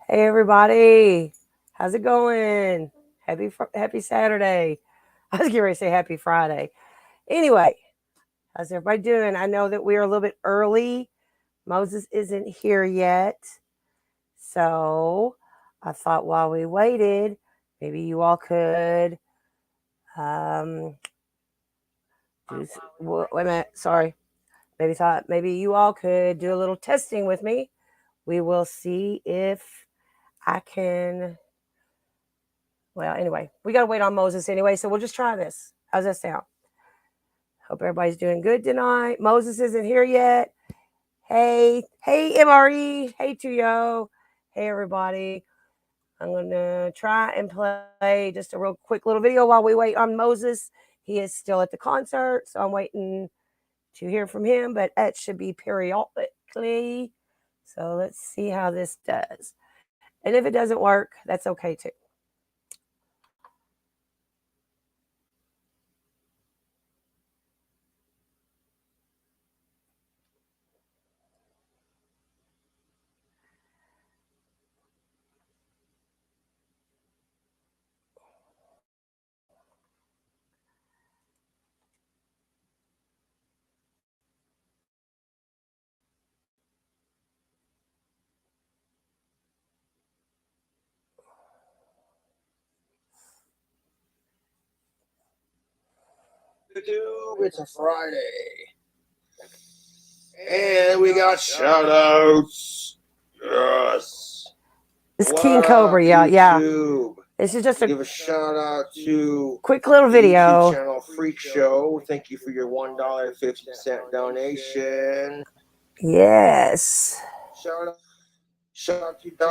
Hey everybody, how's it going? Happy Saturday. I was getting ready to say happy Friday. Anyway, how's everybody doing? I know that we are a little bit early. Moses isn't here yet, so I thought while we waited, maybe you all could um, wait a minute. Sorry, maybe you all could do a little testing with me. We will see if I can. Well, anyway, we got to wait on Moses anyway, so we'll just try this. How's that sound? Hope everybody's doing good tonight. Moses isn't here yet. Hey, MRE. Hey, Tuyo. Hey, everybody. I'm going to try and play just a real quick little video while we wait on Moses. He is still at the concert, so I'm waiting to hear from him, but that should be periodically. So let's see how this does. And if it doesn't work, that's okay too. It's a Friday. And we got shout outs. Yes. This is King Cobra, yeah. This is just Give a shout out to quick little video. YouTube channel Freak Show. Thank you for your $1.50 donation. Yes. Shout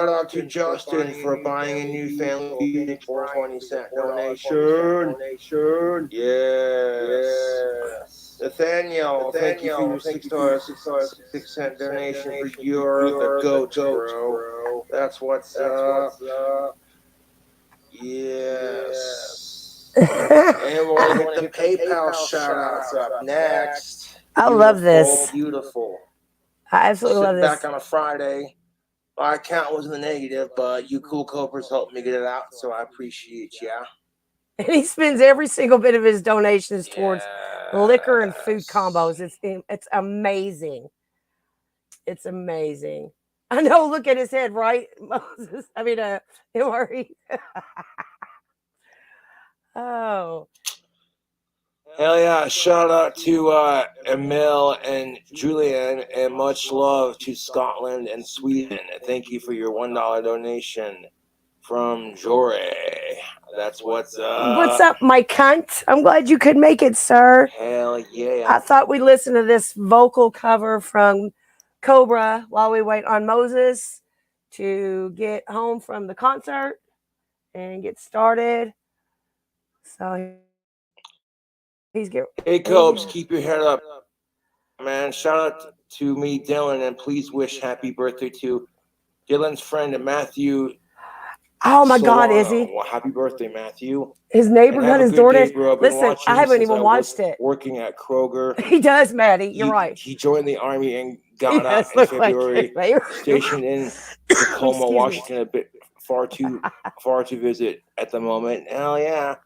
out to Justin for buying a new family for 20-cent donation. Yes. Nathaniel, thank you for your $6.06 donation for You're the Goat, bro. That's what's up. Yes. And we're going to hit the PayPal shout-outs up next. I love this. Beautiful. I absolutely love this. Back on a Friday. My account was in the negative, but you cool copers helped me get it out, so I appreciate you. And he spends every single bit of his donations towards liquor and food combos. It's amazing. It's amazing. I know. Look at his head, right, Moses? I mean, Hillary. Oh. Hell yeah. Shout out to Emil and Julian, and much love to Scotland and Sweden. Thank you for your $1 donation from Jore. That's what's up. What's up, my cunt? I'm glad you could make it, sir. Hell yeah. I thought we'd listen to this vocal cover from Cobra while we wait on Moses to get home from the concert and get started. So Hey, Cobes, keep your head up, man. Shout out to me, Dylan, and please wish happy birthday to Dylan's friend Matthew. Oh my God, is he? Well, happy birthday, Matthew. His neighbor got his DoorDash. Listen, I haven't even watched it. Working at Kroger. He does, Maddie. You're right. He joined the Army and got out in February. Stationed in Tacoma, Washington, a bit far to visit at the moment. Hell yeah.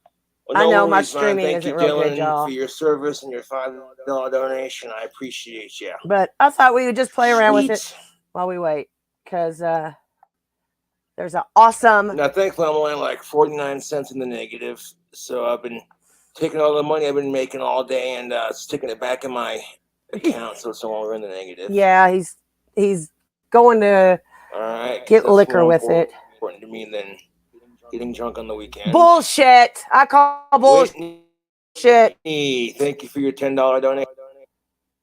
Well, I know my streaming isn't real good, y'all. For your service and your $5 donation. I appreciate you. But I thought we would just play around with it while we wait, because there's an awesome. Now, thankfully, I'm only like 49 cents in the negative, so I've been taking all the money I've been making all day and sticking it back in my account, so it's no longer in the negative. Yeah, he's going to get liquor with it. Important to me than getting drunk on the weekend. Bullshit. I call bullshit. Thank you for your $10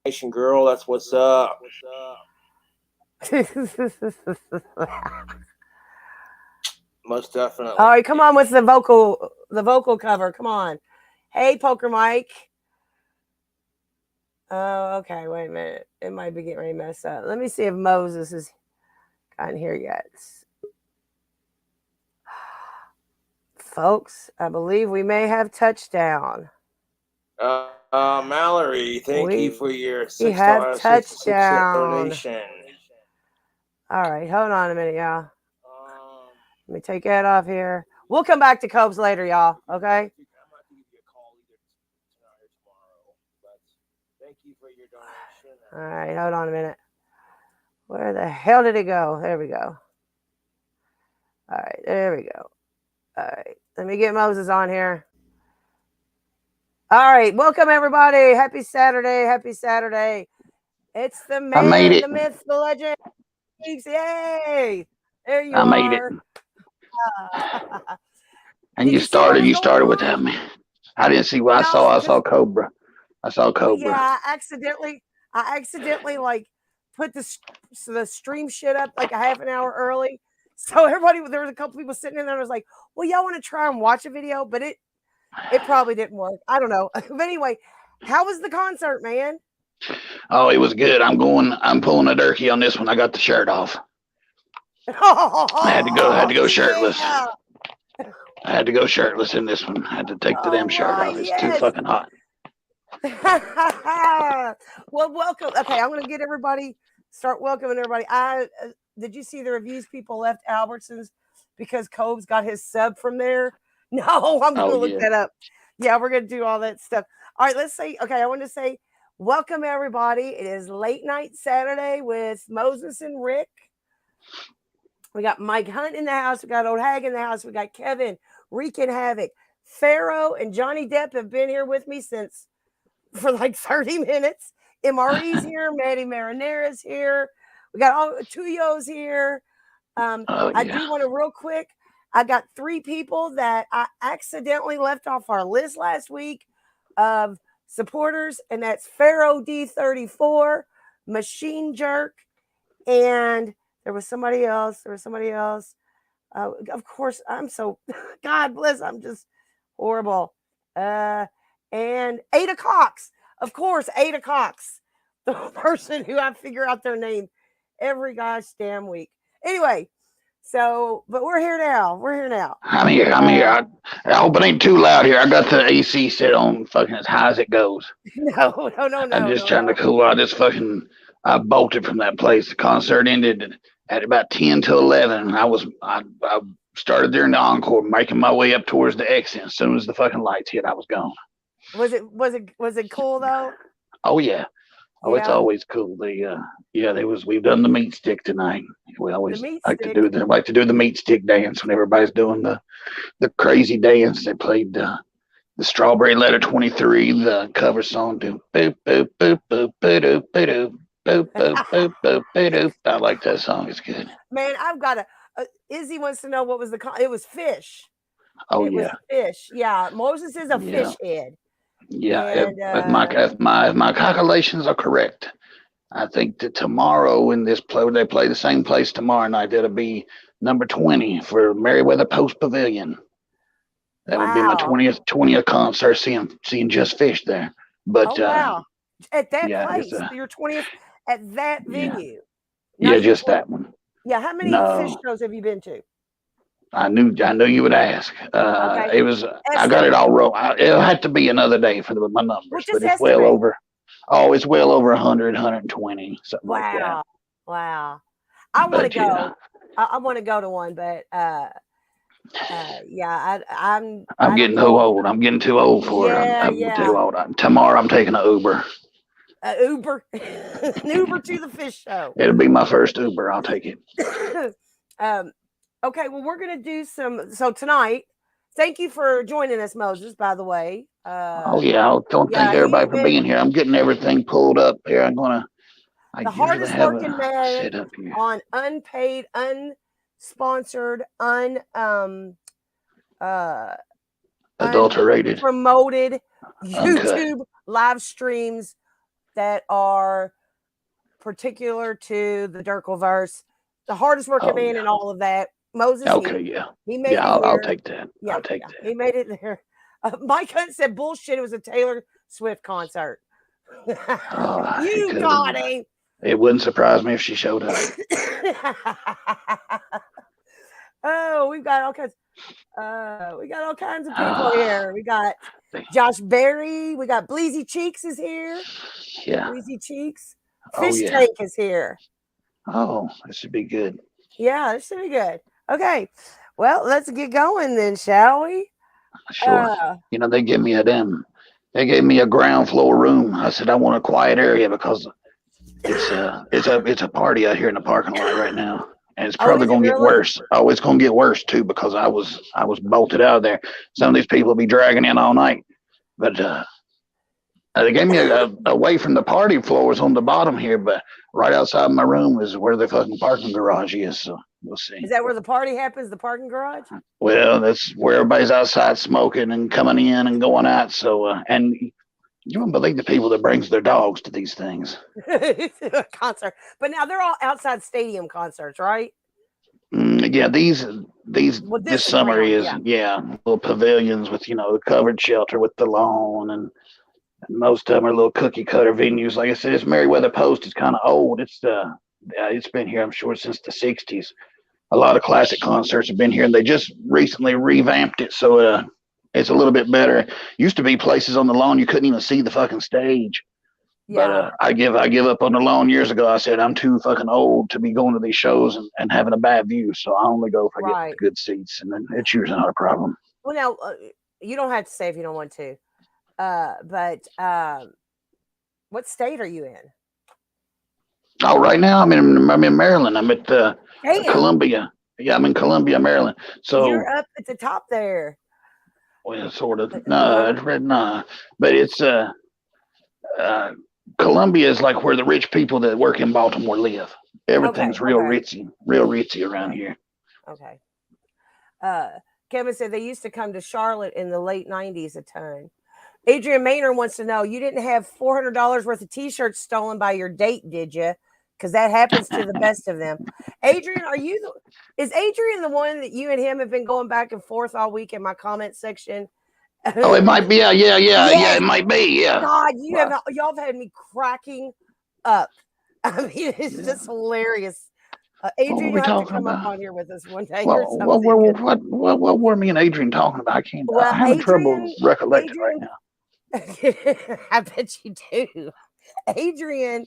donation, girl. That's what's up. Most definitely. All right, come on with the vocal cover. Come on. Hey, Poker Mike. Oh, okay. Wait a minute. It might be getting ready to mess up. Let me see if Moses is gotten here yet. Folks, I believe we may have touchdown. Mallory, thank you for your $6 donation. All right, hold on a minute, y'all. Let me take that off here. We'll come back to Cobes later, y'all. Okay. I'm not to give you a call either tonight or tomorrow, but thank you for your donation. All right. Hold on a minute. Where the hell did it go? There we go. All right. There we go. All right. Let me get Moses on here. All right. Welcome, everybody. Happy Saturday. Happy Saturday. It's the I made man, it. the myth, the legend. Yay. There you I made it. are. And Did you you see what started. was You going started on? without me. I didn't see what I saw. No, I because saw Cobra. I saw Cobra. yeah, I accidentally like put the stream shit up like a half an hour early. So everybody, there was a couple people sitting in there. I was like, "Well, y'all want to try and watch a video?" But it probably didn't work. I don't know. But anyway, how was the concert, man? Oh, it was good. I'm pulling a turkey on this one. I got the shirt off. I had to go. Oh Shirtless. yeah! I had to go shirtless in this one. I had to take the damn All shirt right, off. It's too yes. fucking hot. Well, welcome. Okay, I'm gonna get everybody start welcoming everybody. I did you see the reviews people left Albertsons because Cobb's got his sub from there? No, I'm Oh gonna look yeah. that up. Yeah, we're gonna do all that stuff. All right, let's say. Okay, I want to say welcome everybody. It is late night Saturday with Moses and Rick. We got Mike Hunt in the house. We got Old Hag in the house. We got Kevin, Wreaking Havoc, Pharaoh, and Johnny Depp have been here with me since for like 30 minutes. MRE's here. Maddie Marinera's here. We got all Tuyos here. Oh I yeah. do want to real quick. I got 3 people that I accidentally left off our list last week of supporters, and that's Pharaoh D34, Machine Jerk, and there was somebody else. Of course, I'm so God bless. I'm just horrible. And Ada Cox, of course, Ada Cox, the person who I figure out their name every gosh damn week. Anyway, so but we're here now. We're here now. I'm here. I'm here. I hope it ain't too loud here. I got the AC set on fucking as high as it goes. No, no, no, I'm no, just no, trying to no. cool out. I bolted from that place. The concert ended at about 10 to 11. I started there in the encore, making my way up towards the exit. As soon as the fucking lights hit, I was gone. Was it cool though? Oh yeah. Oh, it's Yeah, always cool. We've done the meat stick tonight. We the always meat stick. like to do the meat stick dance when everybody's doing the crazy dance. They played the Strawberry Letter 23, the cover song, do boop boop boop boop boop boop boop boop boop boop boop. I like that song. It's good. Man, I've got Izzy wants to know what was it was fish. Oh It was yeah, fish. Yeah, Moses is a yeah, fish head. yeah. And If my calculations are correct, I think that tomorrow when they play the same place tomorrow night. That'll be number 20 for Meriwether Post Pavilion. That would be my wow. 20th concert seeing Just Fish there. Oh But wow. At that yeah, it's place, your 20th at that yeah, venue. yeah, Not your just 20. that one. Yeah, how many fish No, shows have you been to? I knew you would ask. Okay. It was I got it Estimate. all wrong. It'll have to be another day for my Well, numbers, but just it's well estimate. over. Oh, it's well over 100, 120, something like that. Wow. Wow. I want to But yeah, go. I want to go to one, but yeah, I'm I don't getting too know. old. I'm getting too old for it. Yeah, I'm yeah. too old. Tomorrow I'm taking an Uber. Uber, an Uber to the fish show. It'll be my first Uber. I'll take it. um, okay, well, we're gonna do some. So tonight, thank you for joining us, Moses. By the way, Oh yeah, I don't thank yeah, he's everybody for been being here. I'm getting everything pulled up here. I the usually hardest have working a man setup here. on unpaid, unsponsored, uh, Adulterated, unpromoted uncut. YouTube live streams that are particular to the Dirkleverse. The hardest working Oh man yeah. in all of that, Moses Okay, Heaps. yeah. He made Yeah, it I'll here. take that. Yeah, I'll take yeah, that. he made it there. Mike Hunt said bullshit. It was a Taylor Swift concert. It You could have got been. him. It wouldn't surprise me if she showed up. Oh, we've got all kinds. We got all kinds of people Ah, here. We got Josh Berry. We got Bleezy Cheeks is here. yeah. Bleezy Cheeks. Oh Fish yeah. Tank is here. Oh, this should be good. Yeah, this should be good. Okay. Well, let's get going then, shall we? Sure. Uh, They give me they gave me a ground floor room. I said I want a quiet area because it's a party out here in the parking lot right now, and it's oh, probably is it gonna get really? worse. Oh, it's gonna get worse too because I was bolted out of there. Some of these people will be dragging in all night, but they gave me away from the party floors on the bottom here, but right outside my room is where the fucking parking garage is. So we'll see. Is that where the party happens? The parking garage? Well, that's where everybody's outside smoking and coming in and going out. So, and you wouldn't believe the people that brings their dogs to these things. Concert. But now they're all outside stadium concerts, right? Yeah, these Well, this this summer round, is yeah. little pavilions with the covered shelter with the lawn, and most of them are little cookie cutter venues. Like I said, this Meriwether Post is kind of old. It's been here, I'm sure, since the '60s. A lot of classic concerts have been here, and they just recently revamped it, so it's a little bit better. Used to be places on the lawn you couldn't even see the fucking stage. But Yeah. I give up on the lawn years ago. I said I'm too fucking old to be going to these shows and having a bad view, so I only go if I get Right. good seats, and then it's usually not a problem. Well, now you don't have to say if you don't want to. But what state are you in? Oh, right now I'm in Maryland. I'm at Damn, Columbia. Yeah, I'm in Columbia, Maryland. you're So, up at the top there. well, sort of. No, No. it's red. Nah, but it's uh, Columbia is like where the rich people that work in Baltimore live. Okay. Everything's Okay. real ritzy around Okay. here. Okay. Uh, Kevin said they used to come to Charlotte in the late '90s a ton. Adrian Maynard wants to know you didn't have $400 worth of T-shirts stolen by your date, did you? Because that happens to the best of them. Adrian, is Adrian the one that you and him have been going back and forth all week in my comment section? Oh, it might be. Yeah, yeah, yeah, yeah. Yes, It might be. Yeah. God, Well, y'all have had me cracking up. I mean, it's yeah. just hilarious. What were Adrian, we you'll have to talking come up about? on here with us one day or Well, something. Because what were me and Adrian talking about? I can't. well, I'm having trouble recollecting right Adrian, now. I bet you do. Adrian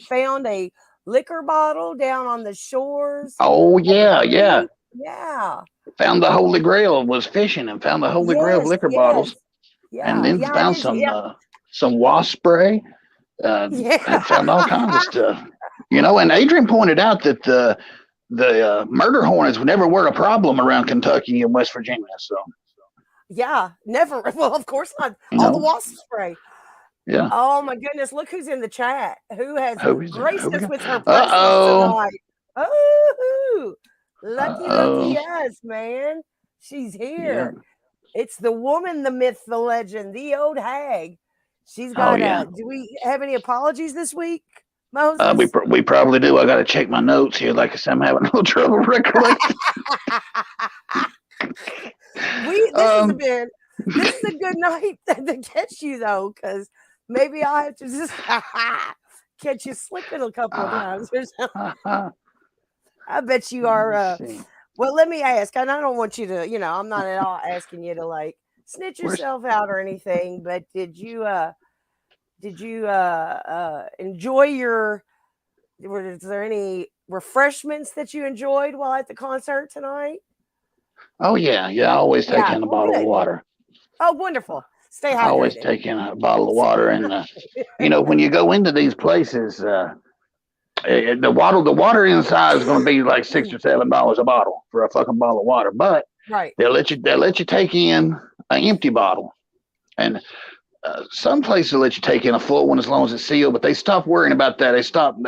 found a liquor bottle down on the shores Oh of the yeah, yeah. creek. Yeah. Found the Holy Grail. Was fishing and found the Holy Grail of Yes. liquor Yes. bottles, and Yeah. then Yeah. I found did. Yeah. some wasp spray. Yeah. And found all kinds of stuff. And Adrian pointed out that the murder hornets never were a problem around Kentucky and West Virginia. So Yeah. Never. Well, of course not. you All the know, wasp spray. yeah. Oh my goodness! Look who's in the chat. Who has Who graced we us got? with her Uh presence oh. tonight? Oh, Uh lucky oh. us, man. She's Yeah. here. It's the woman, the myth, the legend, the old hag. She's Oh got yeah. a. Do we have any apologies this week, Moses? We probably do. I got to check my notes here. Like I said, I'm having a little trouble recollecting. we this has Um, been this is a good night to catch you though, because maybe I'll have to just catch you slipping a couple of uh, times or something. let I bet you are. me see. Well, let me ask, and I don't want you to. I'm not at all asking you to like snitch Where's yourself out or anything. But did you enjoy your? Was there any refreshments that you enjoyed while at the concert tonight? Oh yeah, yeah. I always take Yeah. in a Well, bottle of good. water. Oh, wonderful. Stay I always hydrated. take in a bottle of water, and when you go into these places, the water inside is going to be like $6 or $7 a bottle for a fucking bottle of water, but Right. they'll let you take in an empty bottle, and some places will let you take in a full one as long as it's sealed, but they stopped worrying about that. They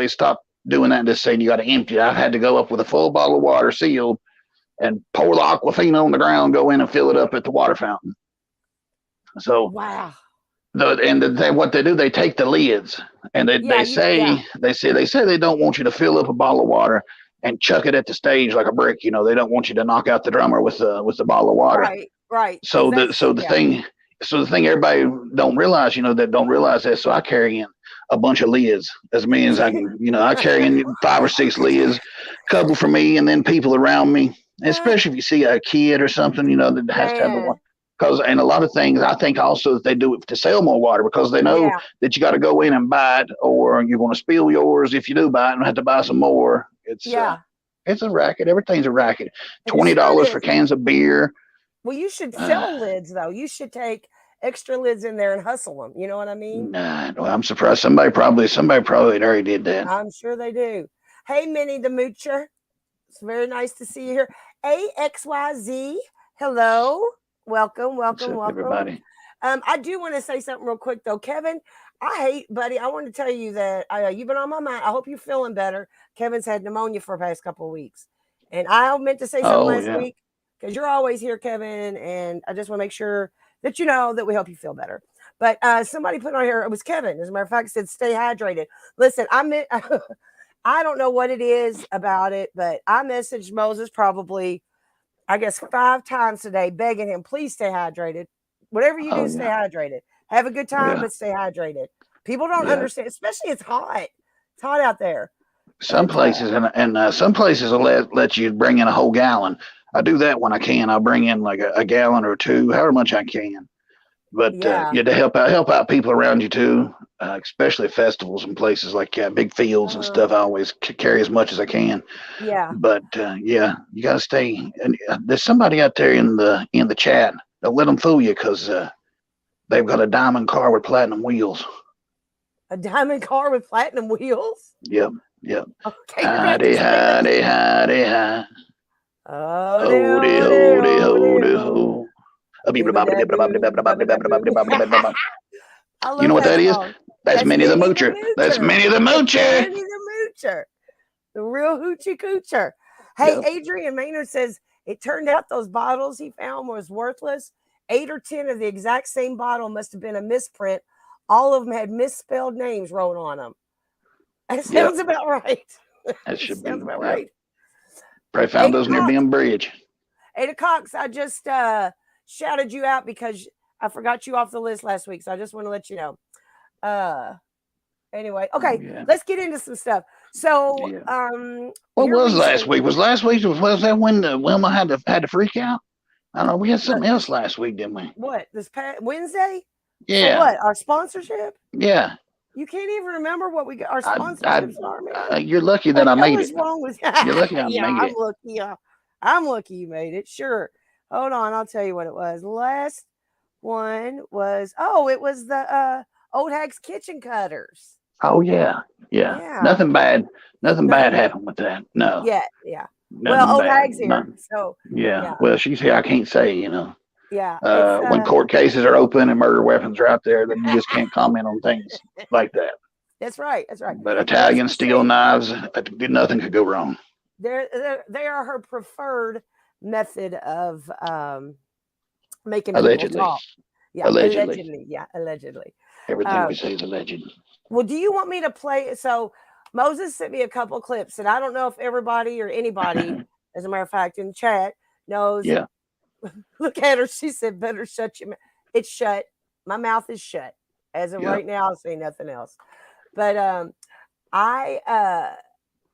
stopped doing that and just saying you got to empty it. I've had to go up with a full bottle of water sealed and pour the Aquafina on the ground, go in and fill it up at the water fountain. So Wow. what they do, they take the lids and they, Yeah. they Yeah. say they don't want you to fill up a bottle of water and chuck it at the stage like a brick. They don't want you to knock out the drummer with the bottle of water. Right. Right. Because So the that's so the thing so the thing everybody don't realize, that don't realize that. So I carry in a bunch of lids, as many as I can. I carry in 5 or 6 lids, a couple for me, and then people around me. Especially if you see a kid or something, that has to have the one. Man. And a lot of things, I think also that they do it to sell more water because they know Yeah. that you got to go in and buy it, or you're going to spill yours if you do buy it and have to buy some more. Yeah. It's a racket. Everything's a racket. It sure $20 for is. cans of beer. Well, you should Uh, sell lids though. You should take extra lids in there and hustle them. You know what I mean? nah, well, I'm surprised somebody probably already did that. I'm sure they do. Hey, Minnie the Moocher. It's very nice to see you here. AXYZ. Hello. Welcome, What's welcome, up, welcome. everybody? I do want to say something real quick though, Kevin. I hate, buddy. I want to tell you that you've been on my mind. I hope you're feeling better. Kevin's had pneumonia for the past couple of weeks, and I meant to say something Oh last yeah. week because you're always here, Kevin, and I just want to make sure that you know that we hope you feel better. But somebody put on here, it was Kevin, as a matter of fact, said stay hydrated. Listen, I meant I don't know what it is about it, but I messaged Moses probably, I guess, 5 times today, begging him, please stay hydrated. Whatever you Oh do, stay yeah. hydrated. Have a good time, Yeah. but stay hydrated. People don't Yeah. understand, especially it's hot. It's hot out there. Some But places and some places will let you bring in a whole gallon. I do that when I can. I'll bring in like a gallon or two, however much I can. But yeah, yeah, to help out people around you too, especially festivals and places like big fields and uh, stuff. I always carry as much as I can. yeah. But yeah, you gotta stay. And there's somebody out there in the chat. Don't let them fool you because they've got a diamond car with platinum wheels. A diamond car with platinum wheels. Yep, yep. Okay, you're gonna have to Howdy, explain that to howdy, me. howdy, hi. Oh, Hody, dear, hody, oh, hody, dear, oh. ho. Bibba-da-boo, bibba-da-boo. I You know love what that that is? song. That's That's Minnie the Minnie the Moocher. That's Moocher. Minnie the It's Moocher. Minnie the Moocher. The real hoochie coocher. Hey, Yep. Adrian Maynard says it turned out those bottles he found was worthless. 8 or 10 of the exact same bottle must have been a misprint. All of them had misspelled names wrote on them. That Yep. sounds about right. That It should sounds be. about Yep. right. Probably found Ada those near Cox. Beam Bridge. Ada Cox, I just shouted you out because I forgot you off the list last week. So I just want to let you know. Anyway, Oh okay, yeah. let's get into some stuff. So, Yeah. What here was last recently, week? Was that when Wilma had to freak out? I don't know. We had something else last week, didn't we? what this past Wednesday for Yeah. what our sponsorship? Yeah. You can't even remember what we got our I, I, sponsorships are, man. you're lucky What that I the hell made is it. wrong with You're lucky I yeah, made I'm it. lucky. Yeah, I'm lucky you made it. Sure. Hold on, I'll tell you what it was. Last one was it was the Old Hag's Kitchen Cutters. Oh yeah. Yeah. Yeah. Nothing bad. Nothing bad Nothing happened with that. No. yeah. Well, Nothing Old bad. Hag's here. None. So Yeah. yeah, Well, she's here. I can't say. yeah. It's When court cases are open and murder weapons are out there, then you just can't comment on things like that. that's right. That's right. But And let's Italian just steel say knives, nothing could go wrong. they are her preferred method of making people Allegedly. talk. Yeah, Allegedly. allegedly. Yeah, allegedly. Everything we Um, say is alleged. well, do you want me to play? So Moses sent me a couple clips, and I don't know if everybody or anybody, as a matter of fact, in chat knows. Yeah. Look at her. She said, "Better shut your mouth." It's shut. My mouth is shut. As of Yeah. right now, I'll say nothing else. But I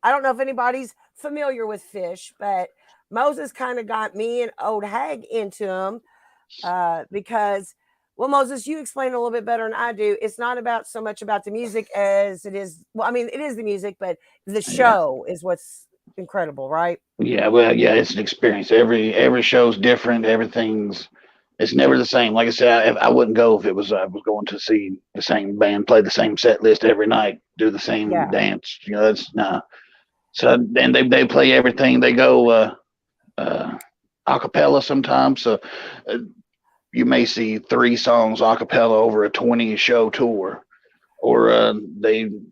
I don't know if anybody's familiar with fish, but Moses kind of got me and Old Hag into them because, well, Moses, you explain a little bit better than I do. It's not about so much about the music as it is. Well, I mean, it is the music, but the Yeah. show is what's incredible, right? Yeah. Well, yeah, it's an experience. Every show's different. It's never the same. Like I said, I wouldn't go if I was going to see the same band play the same set list every night, do the same Yeah. dance. That's nah. So and they play everything. They go a cappella sometimes. So uh, you may see 3 songs a cappella over a 20 show tour, or the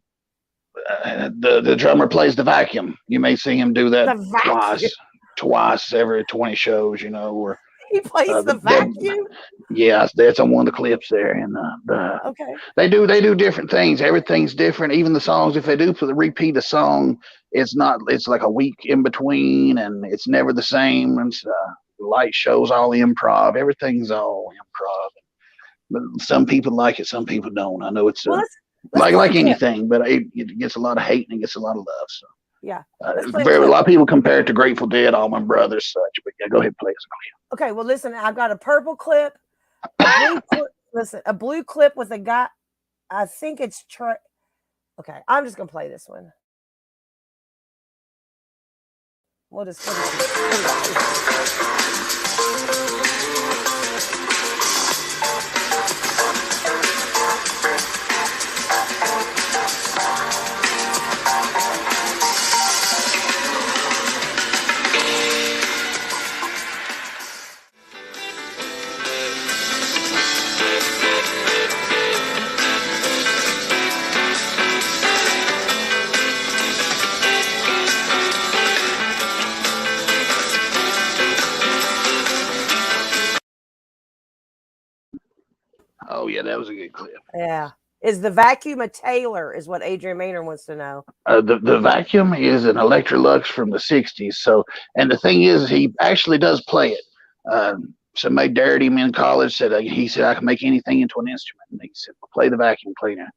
drummer plays the vacuum. You may see him do that The vacuum. twice every 20 shows. Or He plays the vacuum. yeah, that's on one of the clips there, and Okay. they do different things. Everything's different. Even the songs, if they do repeat a song, it's not. It's like a week in between, and it's never the same. And light shows all improv. Everything's all improv. But some people like it, some people don't. I know it's Well, let's play like a clip. anything, but it gets a lot of hate and it gets a lot of love. So Yeah. Let's play a a clip. lot of people compare it to Grateful Dead, Allman Brothers, such. But yeah, go ahead, and play it. Okay. Well, listen, I've got a purple clip, a blue clip. Listen, a blue clip with a guy. I think it's Okay, I'm just gonna play this one. What is he? Oh yeah, that was a good clip. Yeah. Is the vacuum a Taylor? Is what Adrian Maynard wants to know. The vacuum is an Electrolux from the '60s. So, and the thing is, he actually does play it. Somebody dared him in college. He said I can make anything into an instrument. And he said, well, play the vacuum cleaner.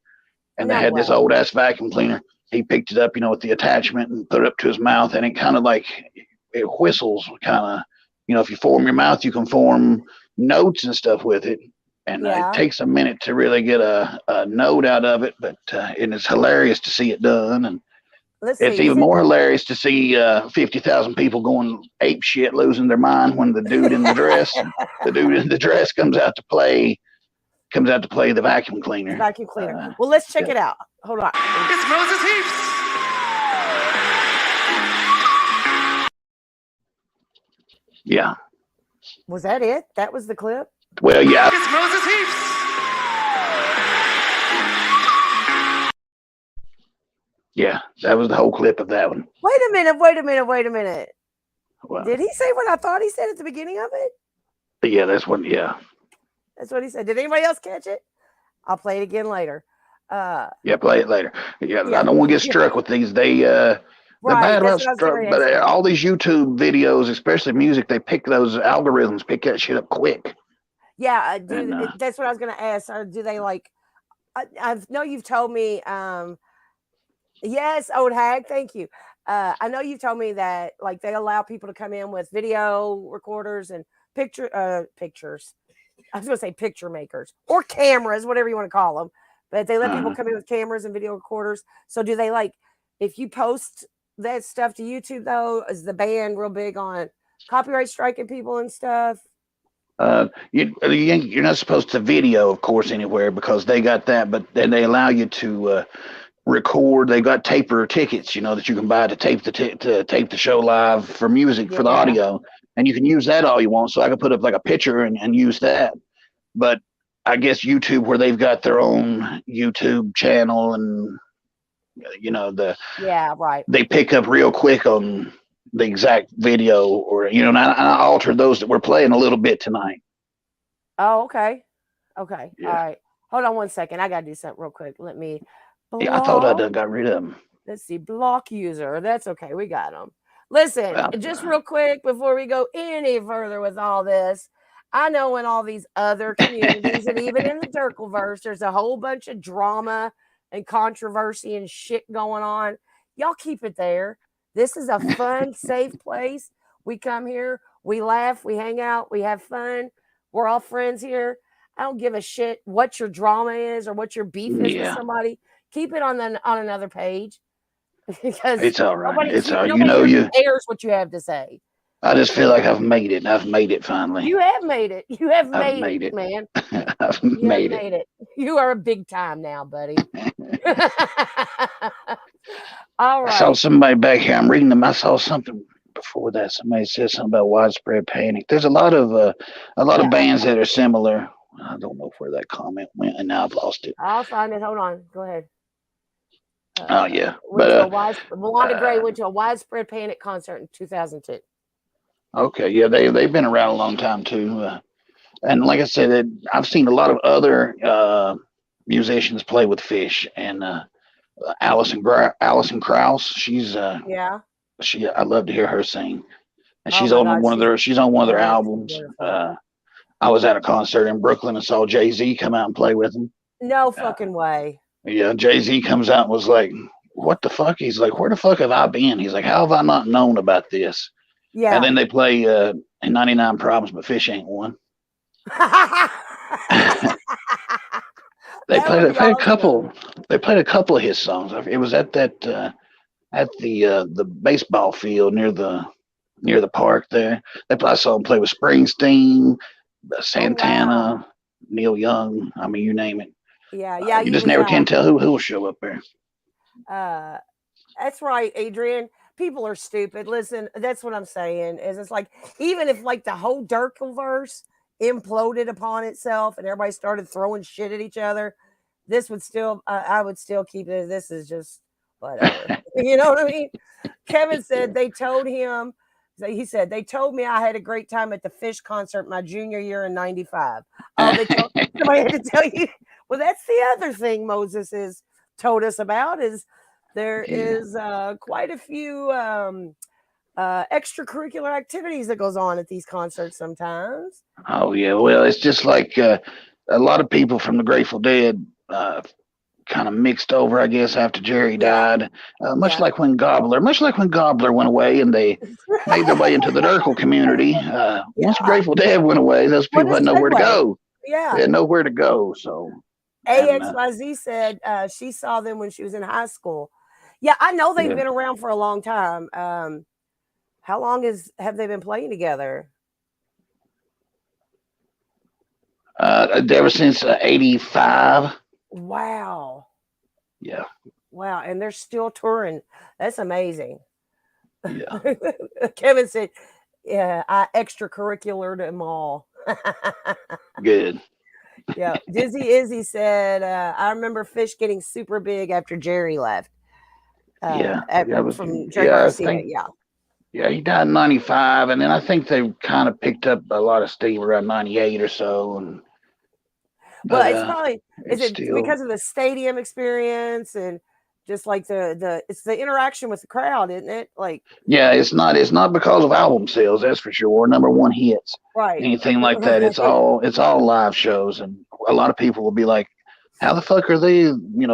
And they No had this way. old ass vacuum cleaner. He picked it up, with the attachment and put it up to his mouth, and it kind of like it whistles. Kind of, if you form your mouth, you can form notes and stuff with it. And it Yeah. takes a minute to really get a note out of it, but and it's hilarious to see it done. And Let's it's see. even more hilarious to see 50,000 people going ape shit, losing their mind when the dude in the dress comes out to play the vacuum cleaner. Vacuum cleaner. Well, let's check it out. Hold on. It's Moses Heaps. Yeah. Was that it? That was the clip? Well, yeah. It's Moses Heaps. Yeah, that was the whole clip of that one. Wait a minute. Well, Did he say what I thought he said at the beginning of it? yeah, that's what. Yeah. That's what he said. Did anybody else catch it? I'll play it again later. Yeah, play it later. Yeah, Yeah. I don't want to get struck with these. They're bad about struck, but all these YouTube videos, especially music, they pick those algorithms, pick that shit up quick. Yeah, that's what I was going to ask. Do they like? I know you've told me. Yes, old hag. Thank you. I know you've told me that like they allow people to come in with video recorders and pictures. I was going to say picture makers or cameras, whatever you want to call them. But they let people come in with cameras and video recorders. So do they like if you post that stuff to YouTube though? Is the band real big on copyright striking people and stuff? You're not supposed to video, of course, anywhere because they got that, but then they allow you to record. They got taper tickets, that you can buy to tape the show live for music for the audio, and you can use that all you want. So I could put up like a picture and use that. But I guess YouTube, where they've got their own YouTube channel, and they pick up real quick on the exact video, or and I altered those that we're playing a little bit tonight. Oh, okay. Yeah. All right. Hold on one second. I gotta do something real quick. Let me. Yeah, I thought I done got rid of them. Let's see. Block user. That's okay. We got them. Listen, just real quick before we go any further with all this. I know in all these other communities and even in the Dirkleverse, there's a whole bunch of drama and controversy and shit going on. Y'all keep it there. This is a fun, safe place. We come here, we laugh, we hang out, we have fun. We're all friends here. I don't give a shit what your drama is or what your beef is with somebody. Keep it on another page because it's all right. Nobody cares what you have to say. I just feel like I've made it. I've made it finally. You have made it. You have made it, man. I've made it. You are a big time now, buddy. All right. I saw somebody back here. I'm reading them. I saw something before that. Somebody said something about widespread panic. There's a lot of bands that are similar. I don't know where that comment went, and now I've lost it. I'll find it. Hold on. Go ahead. Wanda Gray went to a widespread panic concert in 2002. Okay, yeah, they've been around a long time too, and like I said, I've seen a lot of other musicians play with Fish, and Alison Krauss. She's I love to hear her sing, and she's on one of their albums. I was at a concert in Brooklyn and saw Jay-Z come out and play with them. No fucking way. Yeah, Jay-Z comes out and was like, "What the fuck?" He's like, "Where the fuck have I been?" He's like, "How have I not known about this?" Yeah. And then they play 99 Problems, but Fish ain't one. They played a couple of his songs. It was at the baseball field near the near the park there. I saw him play with Springsteen, Oh wow. Santana, Neil Young. I mean, you name it. Yeah, yeah, You he just was never can tell who will show up there. uh that's right, Adrian. People are stupid. Listen, that's what I'm saying. Is it's like even if like the whole Dirkleverse imploded upon itself and everybody started throwing shit at each other, this would still I would still keep it. This is just whatever. You know what I mean? Kevin said they told him. He said they told me I had a great time at the Fish concert my junior year in '95. Oh, they told somebody had to tell you. Well, that's the other thing Moses is told us about is there Yeah. is quite a few extracurricular activities that goes on at these concerts sometimes. Oh yeah. Well, it's just like a lot of people from the Grateful Dead kind of mixed over, I guess, after Jerry Yeah, died. yeah. Much like when Gobbler went away, and they made their way into the Urkel community. Once Yeah. Grateful Dead went away, those What people a had nowhere to segue. go. Yeah. They had nowhere to go. So, and AXYZ said she saw them when she was in high school. Yeah, I know they've yeah, been around for a long time. How long have they been playing together? ever since '85. Wow. Yeah, Wow. And they're still touring. That's amazing. yeah, Kevin said, yeah, I extracurricular them all. good. Yeah. Dizzy Izzy said, I remember Fish getting super big after Jerry left Yeah, from Jerry yeah. I Garcia. think Yeah. yeah, he died in '95, and then I think they kind of picked up a lot of steam around '98 or so. And but Well, it's probably is it's it still because of the stadium experience and just like the it's the interaction with the crowd, isn't it? Like yeah, it's not because of album sales, that's for sure, or number one hits, right, anything like that. right, It's all live shows, and a lot of people will be like, "How the fuck are they?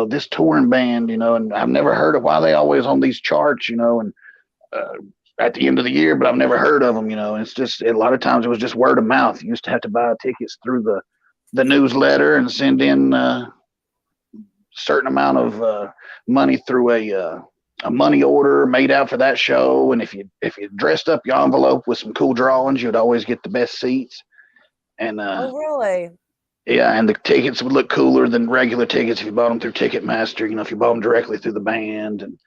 This touring band? And I've never heard of why they always on these charts, and uh, at the end of the year, but I've never heard of them, And it's just a lot of times it was just word of mouth. You used to have to buy tickets through the newsletter and send in certain amount of money through a money order made out for that show. And if you dressed up your envelope with some cool drawings, you'd always get the best seats. And oh really? yeah, and the tickets would look cooler than regular tickets if you bought them through Ticketmaster. If you bought them directly through the band. And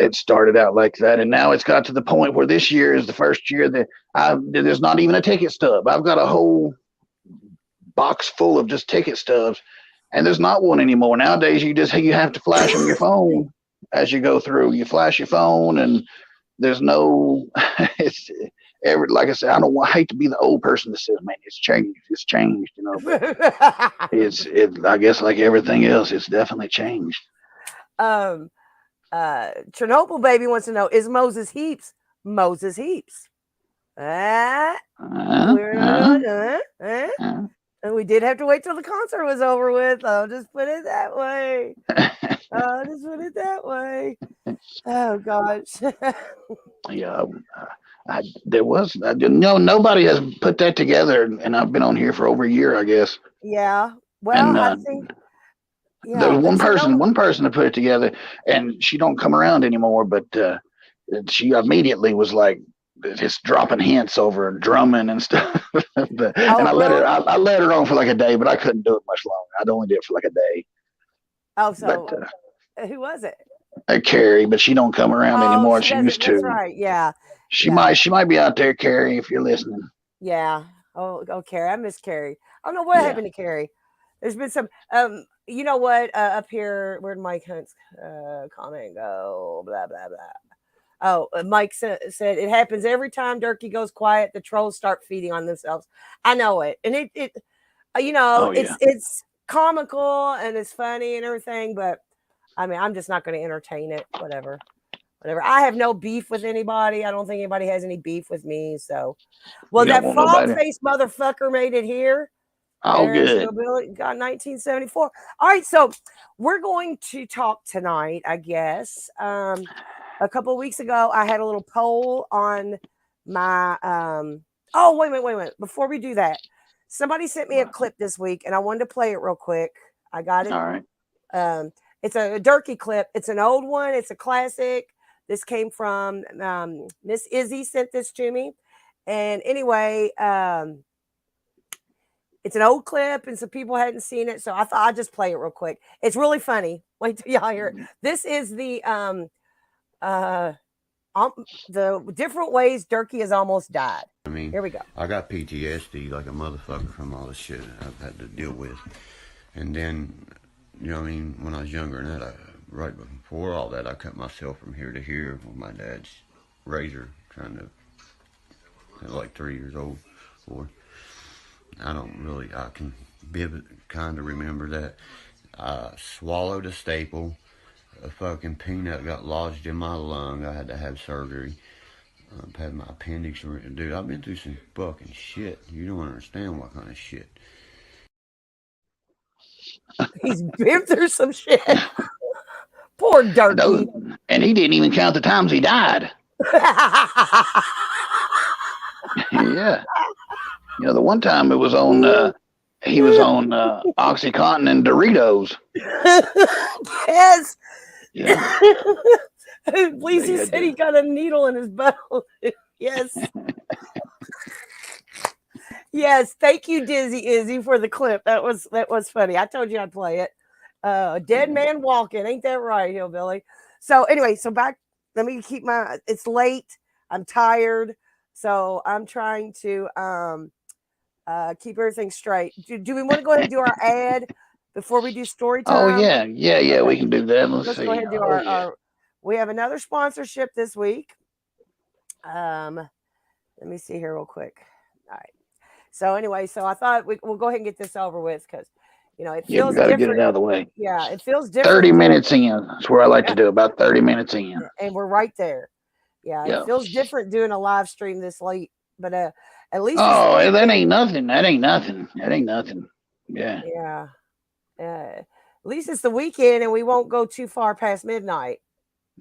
it started out like that, and now it's got to the point where this year is the first year that there's not even a ticket stub. I've got a whole box full of just ticket stubs, and there's not one anymore. Nowadays, you have to flash them your phone as you go through. You flash your phone, and there's no. It's like I said. I hate to be the old person that says, "Man, it's changed. It's changed," but I guess like everything else, it's definitely changed. um Chernobyl baby wants to know, is Moses Heaps Moses Heaps? Ah, Uh, we're uh, not gonna, uh. and we did have to wait till the concert was over with. I'll just put it that way. I'll just put it that way. Oh gosh. Yeah, there was. I didn't know nobody has put that together, and I've been on here for over a year, I guess. Yeah. Well, And I think there yeah, was the Chernobyl. one person to put it together, and she don't come around anymore. But she immediately was like just dropping hints over drumming and stuff. And Oh, really? I let her on for like a day, but I couldn't do it much longer. I'd only do it for like a day. Oh, But so who was it? Carrie, but she don't come around Oh, anymore. she She doesn't. used That's to. right. Yeah. She Yeah. might be out there, Carrie, if you're listening. Yeah. Oh, Carrie. I miss Carrie. I don't know what Yeah. happened to Carrie. There's been some you know what? Up here, where'd Mike Hunt's comment go? Blah blah blah. Oh, Mike said it happens every time Durkee goes quiet. The trolls start feeding on themselves. I know it, and it Oh yeah. it's comical and it's funny and everything, but I mean, I'm just not going to entertain it. Whatever. I have no beef with anybody. I don't think anybody has any beef with me. So, well, You don't that want frog nobody. face motherfucker made it here. Oh, Aaron's good. Hillbilly got 1974. All right, so we're going to talk tonight, I guess. A couple of weeks ago, I had a little poll on my. Oh, wait a minute. Before we do that, somebody sent me a clip this week, and I wanted to play it real quick. I got it. All right. It's a Durkee clip. It's an old one. It's a classic. This came from Miss Izzy sent this to me. And anyway, it's an old clip and some people hadn't seen it. So I thought I'd just play it real quick. It's really funny. Wait till y'all hear it. This is the different ways Durkee has almost died. I mean, here we go. I got PTSD like a motherfucker from all the shit I've had to deal with. And then, you know what I mean, when I was younger and that, right before all that, I cut myself from here to here with my dad's razor, trying to, I was like 3 years old, 4. I can kind of remember that. I swallowed a staple, a fucking peanut got lodged in my lung, I had to have surgery. I've had my appendix, dude, I've been through some fucking shit. You don't understand what kind of shit. He's been through some shit. Poor Durkee. And he didn't even count the times he died. Yeah. You know, the one time it was on, he was on OxyContin and Doritos. Yes. Yeah. Bleezy said he got a needle in his butt. Yes. Yes. Thank you, Dizzy Izzy, for the clip. That was funny. I told you I'd play it. Dead man walking. Ain't that right, hillbilly? So anyway, back. Let me keep it's late. I'm tired. So I'm trying to keep everything straight. Do we want to go ahead and do our ad before we do story time? Oh, yeah. Okay. We can do that. Let's see. Go ahead and do our we have another sponsorship this week. Let me see here real quick. All right. So anyway, I thought we'll go ahead and get this over with because, you know, it feels we got to different. get it out of the way. Yeah, it feels different. 30 minutes in. That's where I like to do, about 30 minutes in. And we're right there. Yeah, it feels different doing a live stream this late, but at least. Oh, that ain't nothing. Yeah. Yeah. At least it's the weekend and we won't go too far past midnight.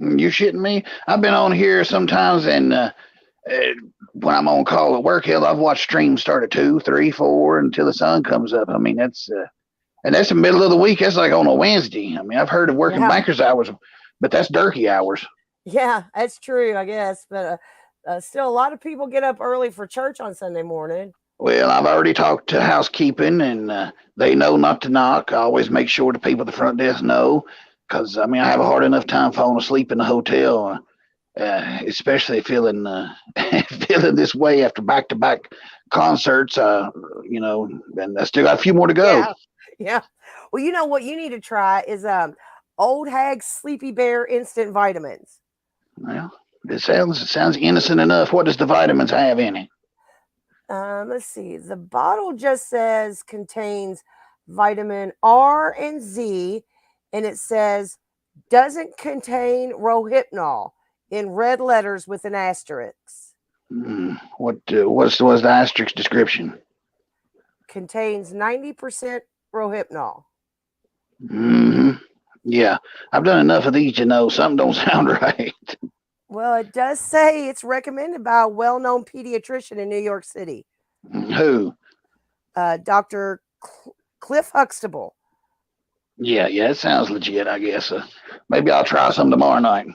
You shitting me? I've been on here sometimes, and when I'm on call at work, hell, I've watched streams start at 2, 3, 4 until the sun comes up. I mean, that's the middle of the week. That's like on a Wednesday. I mean, I've heard of working bankers hours, but that's Durkee hours. Yeah, that's true, I guess. But still, a lot of people get up early for church on Sunday morning. Well, I've already talked to housekeeping, and they know not to knock. I always make sure the people at the front desk know, because, I mean, I have a hard enough time falling asleep in the hotel, especially feeling this way after back-to-back concerts, you know, and I still got a few more to go. Yeah. Well, you know what you need to try is Old Hag's Sleepy Bear instant vitamins. Well, it sounds innocent enough. What does the vitamins have in it? Let's see. The bottle just says contains vitamin R and Z, and it says doesn't contain Rohypnol in red letters with an asterisk. What's the asterisk description? Contains 90% Rohypnol. Yeah, I've done enough of these to know something don't sound right. Well, it does say it's recommended by a well-known pediatrician in New York City. Who? Dr. Cliff Huxtable. Yeah, it sounds legit, I guess. Maybe I'll try some tomorrow night.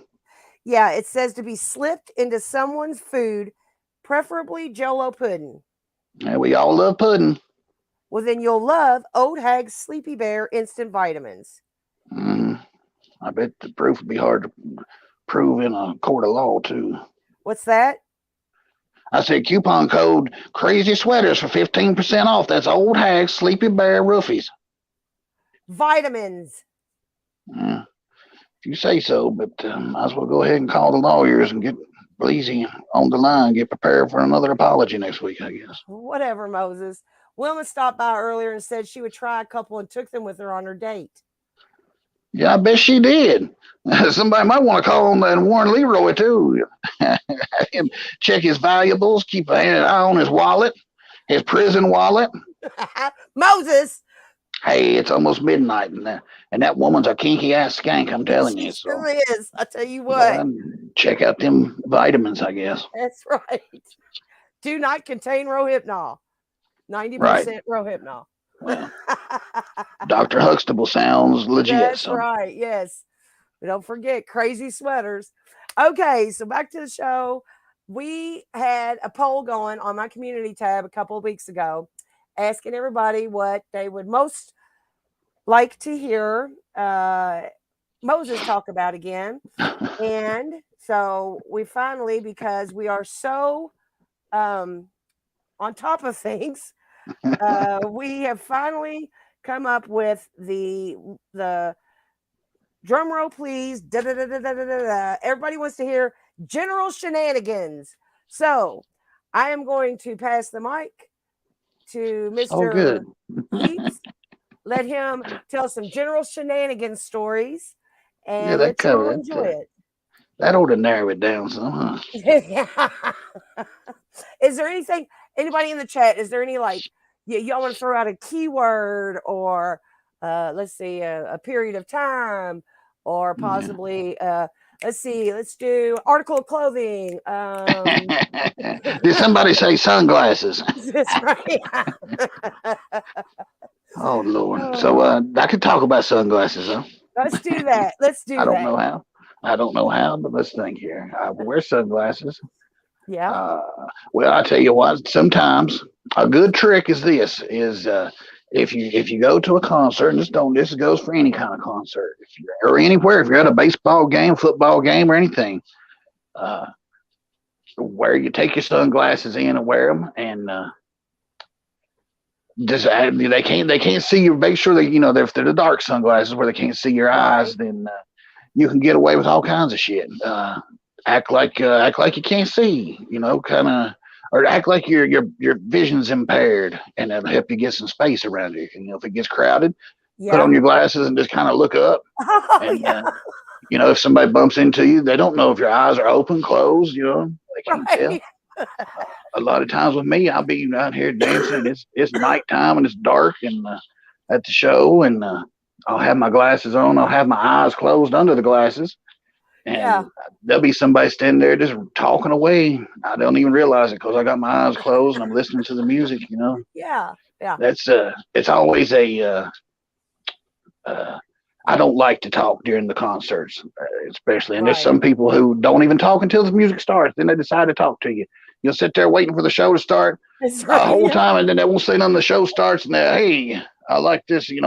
Yeah, it says to be slipped into someone's food, preferably Jell-O pudding. Yeah, we all love pudding. Well, then you'll love Old Hag's Sleepy Bear instant vitamins. I bet the proof would be hard to prove in a court of law, too. What's that? I said coupon code Crazy Sweaters for 15% off. That's Old Hag's Sleepy Bear Roofies. Vitamins. If you say so, but might as well go ahead and call the lawyers and get Bleezy on the line. Get prepared for another apology next week, I guess. Whatever, Moses. Wilma stopped by earlier and said she would try a couple and took them with her on her date. Yeah, I bet she did. Somebody might want to call on that Warren Leroy, too. Have him check his valuables, keep an eye on his wallet, his prison wallet. Moses! Hey, it's almost midnight, and that woman's a kinky-ass skank, I'm telling you. She sure is. I tell you what. Check out them vitamins, I guess. That's right. Do not contain Rohypnol. 90% right. Rohypnol. Well, Dr. Huxtable sounds legit. That's right. Yes. But don't forget Crazy Sweaters. Okay, so back to the show. We had a poll going on my community tab a couple of weeks ago, asking everybody what they would most like to hear Moses talk about again. And so we finally, because we are so on top of things, we have finally come up with the drum roll, please. Da, da, da, da, da, da, da. Everybody wants to hear General Shenanigans. So I am going to pass the mic to Oh, Mr. good. Heaps. Let him tell some General Shenanigans stories Yeah, and that let you all covered enjoy that. it. That ought to narrow it down some, huh? Is there anything, anybody in the chat, is there any like, y'all want to throw out a keyword or let's see, a period of time or Yeah. possibly, let's see, let's do article of clothing. Did somebody say sunglasses? That's right. Oh Lord. So Oh, I could talk about sunglasses, huh? let's do that. Let's I do don't that. know how. I don't know how, but let's think here. I wear sunglasses. Yeah. Uh, well, I tell you what. Sometimes a good trick is this: is if you go to a concert, and this goes for any kind of concert, if you're or anywhere, if you're at a baseball game, football game, or anything, uh, where you take your sunglasses in and wear them, and just they can't see you. Make sure that if they're the dark sunglasses where they can't see your Right. eyes, then you can get away with all kinds of shit. Act like you can't see, kind of, or act like your vision's impaired, and that'll help you get some space around you. If it gets crowded, put on Yeah. your glasses and just kind of look up. Oh, And yeah. if somebody bumps into you, they don't know if your eyes are open, closed. They can't tell. Right. A lot of times with me, I'll be out here dancing, and it's nighttime and it's dark, and at the show, and I'll have my glasses on. I'll have my eyes closed under the glasses, Yeah. and there'll be somebody standing there just talking away. I don't even realize it because I got my eyes closed and I'm listening to the music. Yeah. Yeah. That's it's always a uh, I don't like to talk during the concerts, especially. And there's Right. some people who don't even talk until the music starts. Then they decide to talk to you. You'll sit there waiting for the show to start That's a right. whole Yeah. time, and then they won't say nothing. The show starts, and they, hey, I like this. Hey,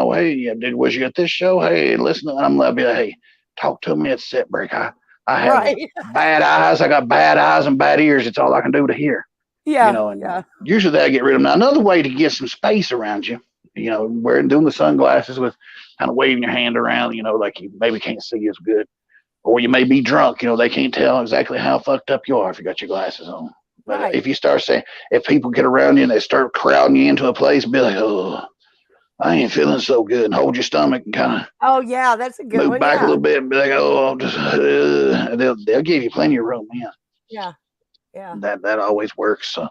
was you at this show? Hey, listen. And I'm like, hey, talk to me at set break. I have Right. bad eyes. I got bad eyes and bad ears. It's all I can do to hear. Yeah. And Yeah. usually they get rid of them. Now, another way to get some space around you, wearing doing the sunglasses with kind of waving your hand around, like you maybe can't see as good, or you may be drunk. They can't tell exactly how fucked up you are if you got your glasses on. But Right. if you start saying, if people get around you and they start crowding you into a place, be like, oh, I ain't feeling so good, and hold your stomach and kind of Oh, yeah. That's a good move one. back a Yeah. little bit and be like, oh, I'm just, they'll give you plenty of room, man. Yeah. Yeah. That always works. So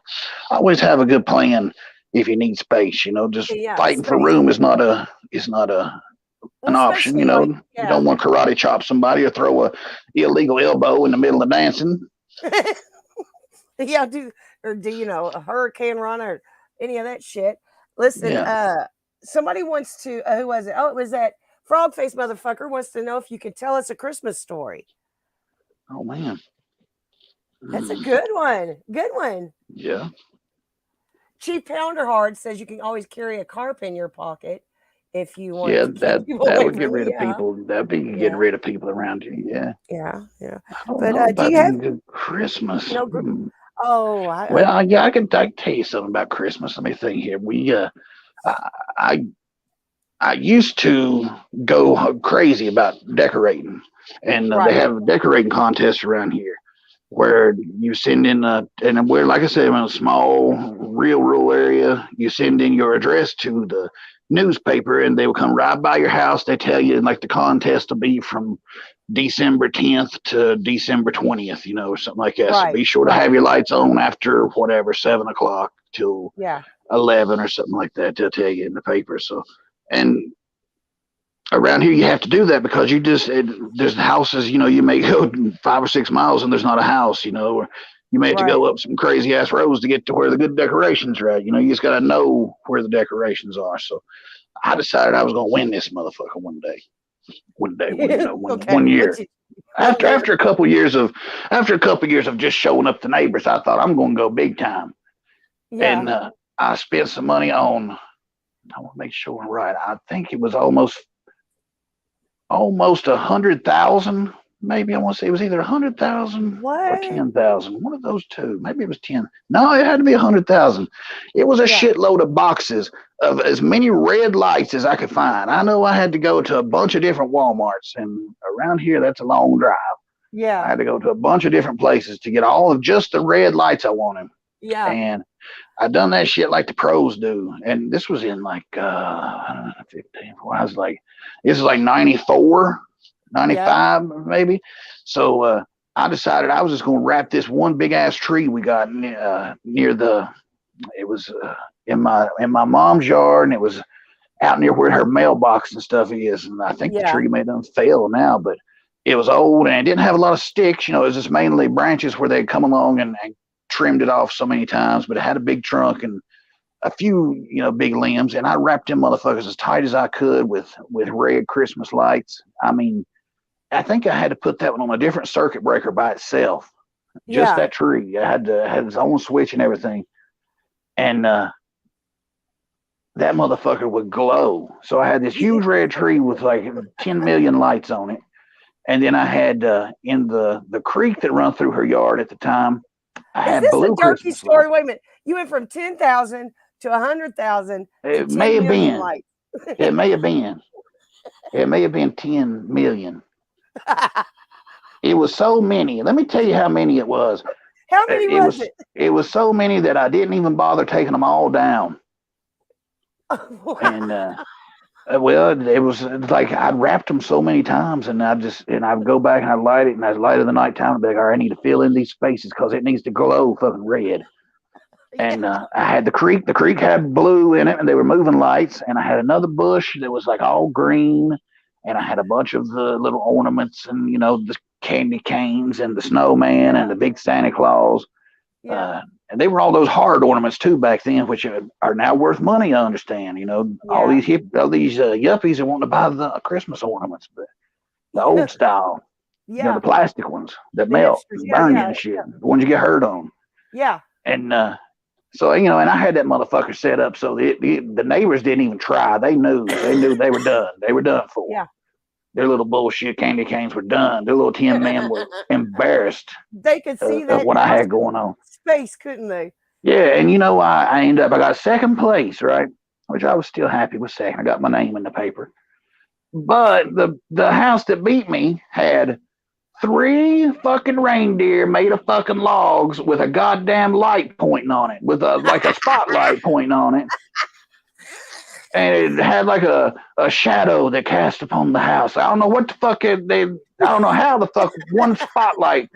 I always have a good plan if you need space. Just Yeah. fighting for Space. room is not Well, an option. especially like, You don't yeah. want karate chop somebody or throw a illegal elbow in the middle of dancing. Yeah. Do a hurricane run or any of that shit? Listen, Yeah. somebody wants to, who was it? Oh, it was that frog face motherfucker wants to know if you could tell us a Christmas story. Oh man. That's a Mm, good one. Good one. yeah. Chief Pounderhard says you can always carry a carp in your pocket if you want Yeah. to keep That people that away would get from you. rid of Yeah. people. That'd be getting Yeah. rid of people around you. Yeah. Yeah. Yeah. I don't But know do about you have, good Christmas. you know, oh, Well, yeah, I can tell you something about Christmas. Let me think here. I, I I used to go crazy about decorating, and they right. have a decorating contest around here where you send in and we're like I said, in a small, real rural area. You send in your address to the newspaper, and they will come right by your house. They tell you like the contest will be from December 10th to December 20th, or something like that. So Right. be sure to Right. have your lights on after whatever 7 o'clock till Yeah. 11 or something like that. They'll tell you in the paper. So, and around here you have to do that because there's houses, you may go 5 or 6 miles and there's not a house, or you may have to Right. go up some crazy ass roads to get to where the good decorations are at. You just got to know where the decorations are. So I decided I was going to win this motherfucker one day, one Okay. one What year. you? One neighbor. after a couple years of just showing up to neighbors, I thought I'm going to go big time, Yeah. and I spent some money on. I want to make sure I'm right. I think it was almost 100,000. Maybe I want to say it was either 100,000 or What? 10,000. One of those two. Maybe it was 10. No, it had to be 100,000. It was a Yeah. shitload of boxes of as many red lights as I could find. I know I had to go to a bunch of different WalMarts, and around here that's a long drive. I Yeah. had to go to a bunch of different places to get all of just the red lights I wanted. Yeah. And I done that shit like the pros do. And this was in like I don't know, 15. I was like, this is like 94, Yeah. 95 maybe. So I decided I was just going to wrap this one big ass tree we got near the. It was in my mom's yard, and it was out near where her mailbox and stuff is. And I think the Yeah. tree may have failed now, but it was old and it didn't have a lot of sticks. You know, it was just mainly branches where they'd come along and trimmed it off so many times. But it had a big trunk and a few, big limbs. And I wrapped them motherfuckers as tight as I could with red Christmas lights. I mean, I think I had to put that one on a different circuit breaker by itself. Just Yeah. that tree. I had its own switch and everything. And that motherfucker would glow. So I had this huge red tree with like 10 million lights on it. And then I had in the creek that run through her yard at the time, I Is had this a blue jerky Christmas story? lights. Wait a minute. You went from 10,000 to 100,000 to It may 10 have million been. lights. It may have been. It may have been 10 million. It was so many. Let me tell you how many it was. How many was it? It was so many that I didn't even bother taking them all down. And well, it was like I'd wrapped them so many times, and I'd go back and I'd light it, and I'd light it the nighttime and be like, all right, I need to fill in these spaces because it needs to glow fucking red. And I had the creek. The creek had blue in it, and they were moving lights. And I had another bush that was like all green, and I had a bunch of the little ornaments, and the candy canes, and the snowman, and the big Santa Claus. Yeah. And they were all those hard ornaments too back then, which are now worth money. I understand. All Yeah. these yuppies are wanting to buy the Christmas ornaments, but the old style, Yeah. the plastic ones that The melt, hipsters. and Yeah. burn you Yeah. and shit, the ones you get hurt on. Yeah. And so and I had that motherfucker set up so the neighbors didn't even try. They knew they were done. They were done for. Yeah. Their little bullshit candy canes were done. Their little 10 men were embarrassed They could see of that what I house had going on. space, couldn't they? Yeah, and I ended up, I got second place, right? Which I was still happy with second. I got my name in the paper. But the house that beat me had 3 fucking reindeer made of fucking logs with a goddamn light pointing on it, with like a spotlight pointing on it. And it had like a shadow that cast upon the house. I don't know what the fuck I don't know how the fuck one spotlight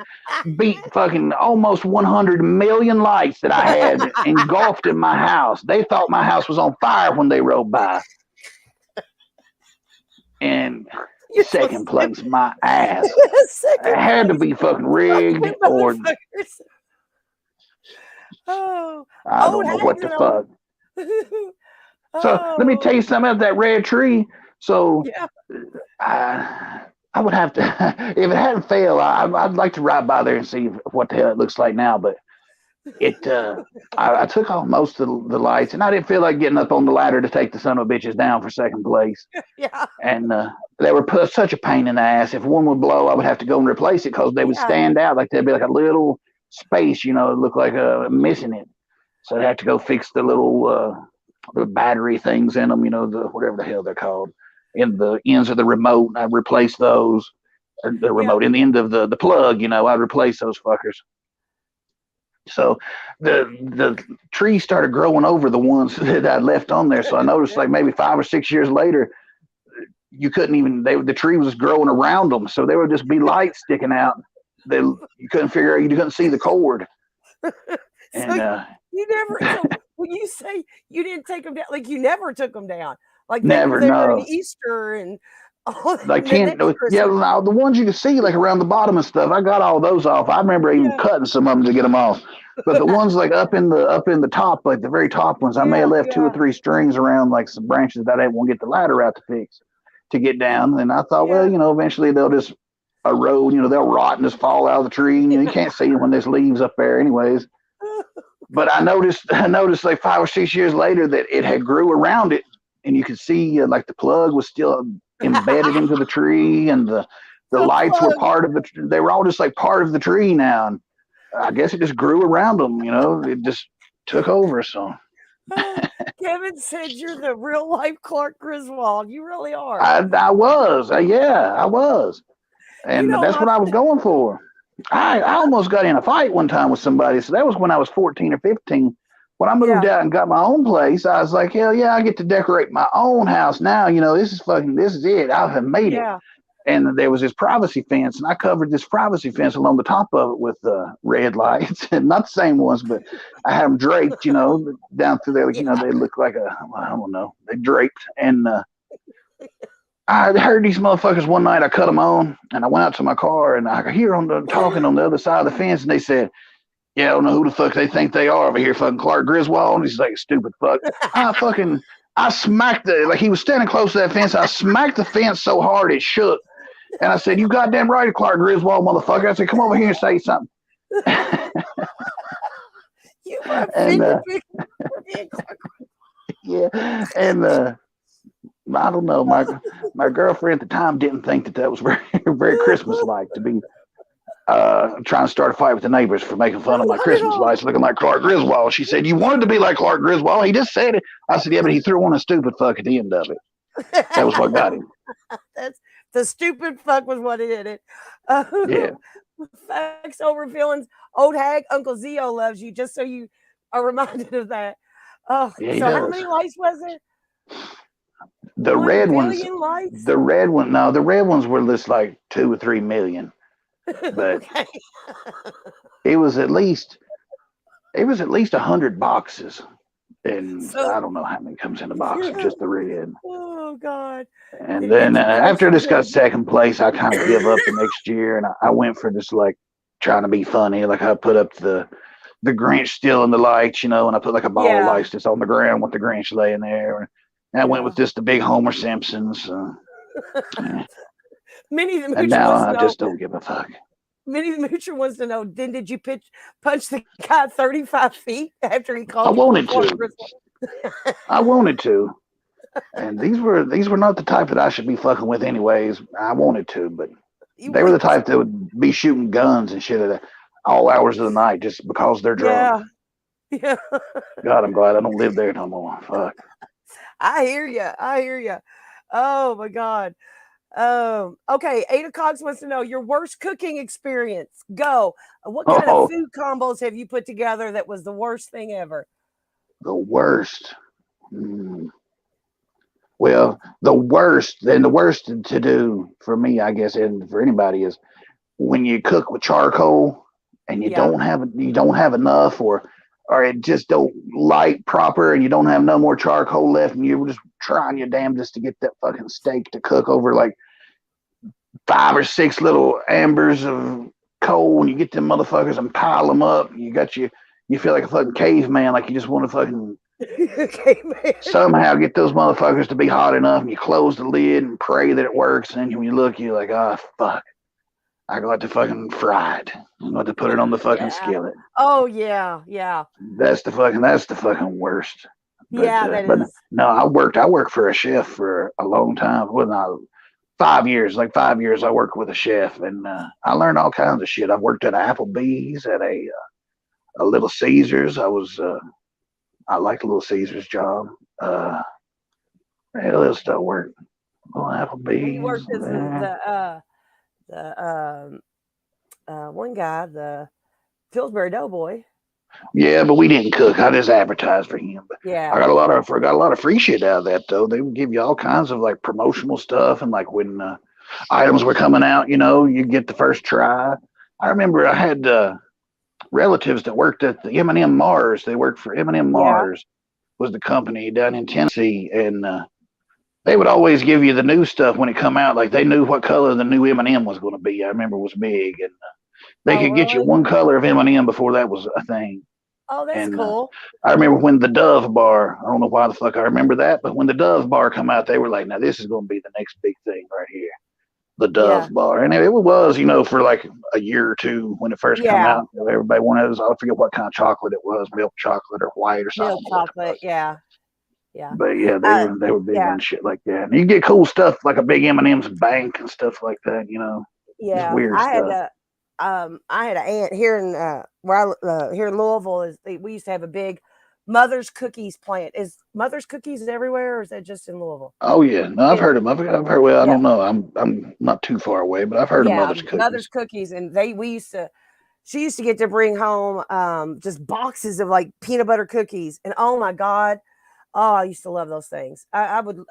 beat fucking almost 100 million lights that I had engulfed in my house. They thought my house was on fire when they rode by. And second place, my ass. It had to be fucking rigged or Oh, I don't know what the fuck. So let me tell you something about that red tree. So Yeah. I would have to, if it hadn't failed, I'd like to ride by there and see what the hell it looks like now. But I took off most of the lights, and I didn't feel like getting up on the ladder to take the son of a bitches down for second place. Yeah. And they were such a pain in the ass. If one would blow, I would have to go and replace it because they would stand out like there'd be like a little space, it looked like missing it. So I'd have to go fix the little the battery things in them, the whatever the hell they're called, in the ends of the remote. I'd replace those, or the remote in the end of the plug. I'd replace those fuckers. So the tree started growing over the ones that I left on there. So I noticed like maybe 5 or 6 years later, you couldn't even. The tree was growing around them, so there would just be lights sticking out. You couldn't figure out. You couldn't see the cord. And so you never. When you say you didn't take them down, like you never took them down, like they never were there no. in Easter and all like 10. Yeah, now the ones you can see like around the bottom and stuff. I got all those off. I remember even cutting some of them to get them off. But the ones like up in the top, like the very top ones, I may have left 2 or 3 strings around like some branches that I didn't want to get the ladder out to fix to get down. And I thought, well, eventually they'll just a road. They'll rot and just fall out of the tree. You can't see them when there's leaves up there, anyways. But I noticed like 5 or 6 years later that it had grew around it, and you could see like the plug was still embedded into the tree, and the lights were part of they were all just like part of the tree now. And I guess it just grew around them. It just took over. So Kevin said you're the real life Clark Griswold. You really are. I was, yeah, I was, and that's what I was going for. I almost got in a fight one time with somebody. So that was when I was 14 or 15. When I moved out and got my own place, I was like, hell yeah, I get to decorate my own house now. This is it. I have made it. And there was this privacy fence, and I covered this privacy fence along the top of it with red lights, and not the same ones, but I had them draped, down through there. They look like I don't know, they draped. And I heard these motherfuckers one night. I cut them on, and I went out to my car, and I could hear them talking on the other side of the fence, and they said, "Yeah, I don't know who the fuck they think they are over here, fucking Clark Griswold." And he's like, "Stupid fuck." I smacked he was standing close to that fence. I smacked the fence so hard it shook. And I said, "You goddamn right, Clark Griswold, motherfucker." I said, "Come over here and say something." You and, yeah, and I don't know. My girlfriend at the time didn't think that was very very Christmas-like to be trying to start a fight with the neighbors for making fun of my Christmas lights looking like Clark Griswold. She said, "You wanted to be like Clark Griswold. He just said it." I said, "Yeah, but he threw on a stupid fuck at the end of it. That was what got him." The stupid fuck was what did it. Yeah. Facts over feelings. Old hag Uncle Zio loves you, just so you are reminded of that. Oh, yeah, so how many lights was there? The red ones. Lights? The red one. No, the red ones were just like 2 or 3 million. But it was at least 100 boxes. And I don't know how many comes in a box, just the red. Oh God! And then after this got second place, I kind of give up the next year, and I went for just like trying to be funny. Like I put up the Grinch still in the lights, and I put like a ball of lights just on the ground with the Grinch laying there. And I went with just the big Homer Simpsons. Minnie the Moocher and now I just don't give a fuck. Minnie the Moocher wants to know, then did you punch the guy 35 feet after he called I you? wanted to. I wanted to. And these were not the type that I should be fucking with anyways. I wanted to, but they were the type that would be shooting guns and shit at all hours of the night just because they're drunk. Yeah. God, I'm glad I don't live there no more. Fuck. I hear you. Oh my God. Okay, Ada Cox wants to know your worst cooking experience. Go. What kind of food combos have you put together that was the worst thing ever? The worst. Well, the worst to do for me, I guess, and for anybody, is when you cook with charcoal and you don't have enough, or it just don't light proper, and you don't have no more charcoal left, and you're just trying your damnedest to get that fucking steak to cook over like 5 or 6 little ambers of coal, and you get them motherfuckers and pile them up. You feel like a fucking caveman, like you just want to fucking somehow get those motherfuckers to be hot enough, and you close the lid and pray that it works. And then when you look, you're like, "Oh fuck, I got to fucking fry it. I got to put it on the fucking skillet." Oh yeah. That's the fucking worst. But, but no, I worked for a chef for a long time. Well, not 5 years. Like 5 years, I worked with a chef, and I learned all kinds of shit. I worked at Applebee's, at a Little Caesars. I liked the Little Caesars job. Where else did I work? Well, Applebee's. You worked as the one guy, the Pillsbury Doughboy. Yeah, but we didn't cook. I just advertised for him. But yeah, I got a lot of free shit out of that though. They would give you all kinds of like promotional stuff, and like when items were coming out, you get the first try. I remember I had relatives that worked at the M&M Mars. They worked for M&M Mars, was the company down in Tennessee, and they would always give you the new stuff when it come out. Like they knew what color the new M&M was going to be. I remember it was big, and they could get you one color of M&M before that was a thing. Oh, that's cool. I remember when the Dove bar, I don't know why the fuck I remember that, but when the Dove bar come out, they were like, "Now this is going to be the next big thing right here." the Dove bar, and it was, for like a year or two when it first come Yeah. out. Everybody wanted those. I forget what kind of chocolate it was, milk chocolate or white or something. Milk chocolate. Yeah. Yeah. But yeah, Uh, they were big yeah. on shit like that. And you get cool stuff like a big M&M's bank and stuff like that. Just Yeah. weird stuff. I had an aunt here in here in Louisville. We used to have a big Mother's Cookies plant. Is Mother's Cookies everywhere, or is that just in Louisville? Oh yeah, no, I've heard of them. I've heard. Well, I Yeah. don't know. I'm not too far away, but I've heard of Yeah, Mother's Mother's Cookies. Cookies, and she used to get to bring home just boxes of like peanut butter cookies, and oh my god, oh, I used to love those things. I would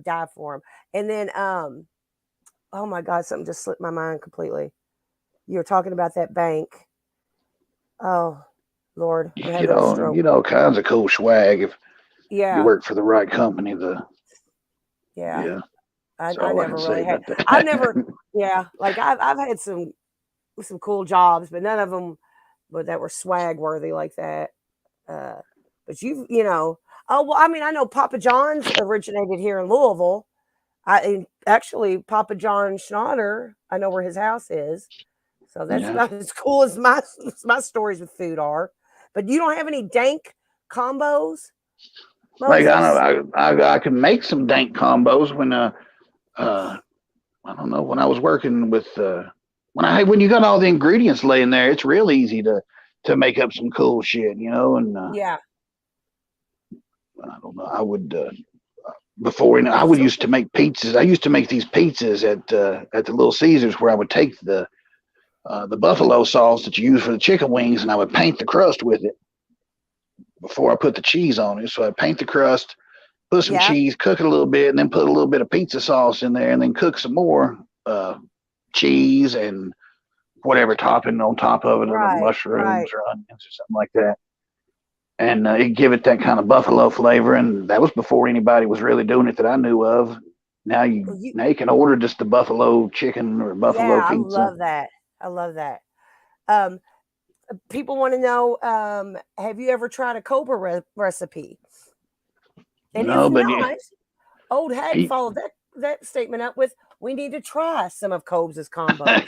die for them. And then oh my god, something just slipped my mind completely. You were talking about that bank. Oh Lord, I'm having a You stroke. get all kinds of cool swag if you Yeah, work for the right company. yeah. Yeah, that's I all I can never say really had. about that. I've never. Yeah, like I've had some cool jobs, but none of them, but that were swag worthy like that. But oh well, I mean, I know Papa John's originated here in Louisville. Actually Papa John Schnatter, I know where his house is. So that's Yeah. not as cool as my stories with food are. But you don't have any dank combos, Like Moses? I can make some dank combos when I don't know, when I was working with when you got all the ingredients laying there, it's real easy to make up some cool shit, and Yeah. I don't know. I would before I would used to make pizzas. I used to make these pizzas at the Little Caesars where I would take the buffalo sauce that you use for the chicken wings and I would paint the crust with it before I put the cheese on it. So I'd paint the crust, put some Yeah. cheese, cook it a little bit, and then put a little bit of pizza sauce in there, and then cook some more cheese and whatever topping on top of it, or the Right. mushrooms or onions or something like that. And it give it that kind of buffalo flavor. And that was before anybody was really doing it that I knew of. Now you can order just the buffalo chicken or buffalo Yeah, I pizza. love that. I love that. Um, People want to know, have you ever tried a Cobra recipe? And if No, but not, Old Hack he, followed that statement up with, "We need to try some of Cobes' combos."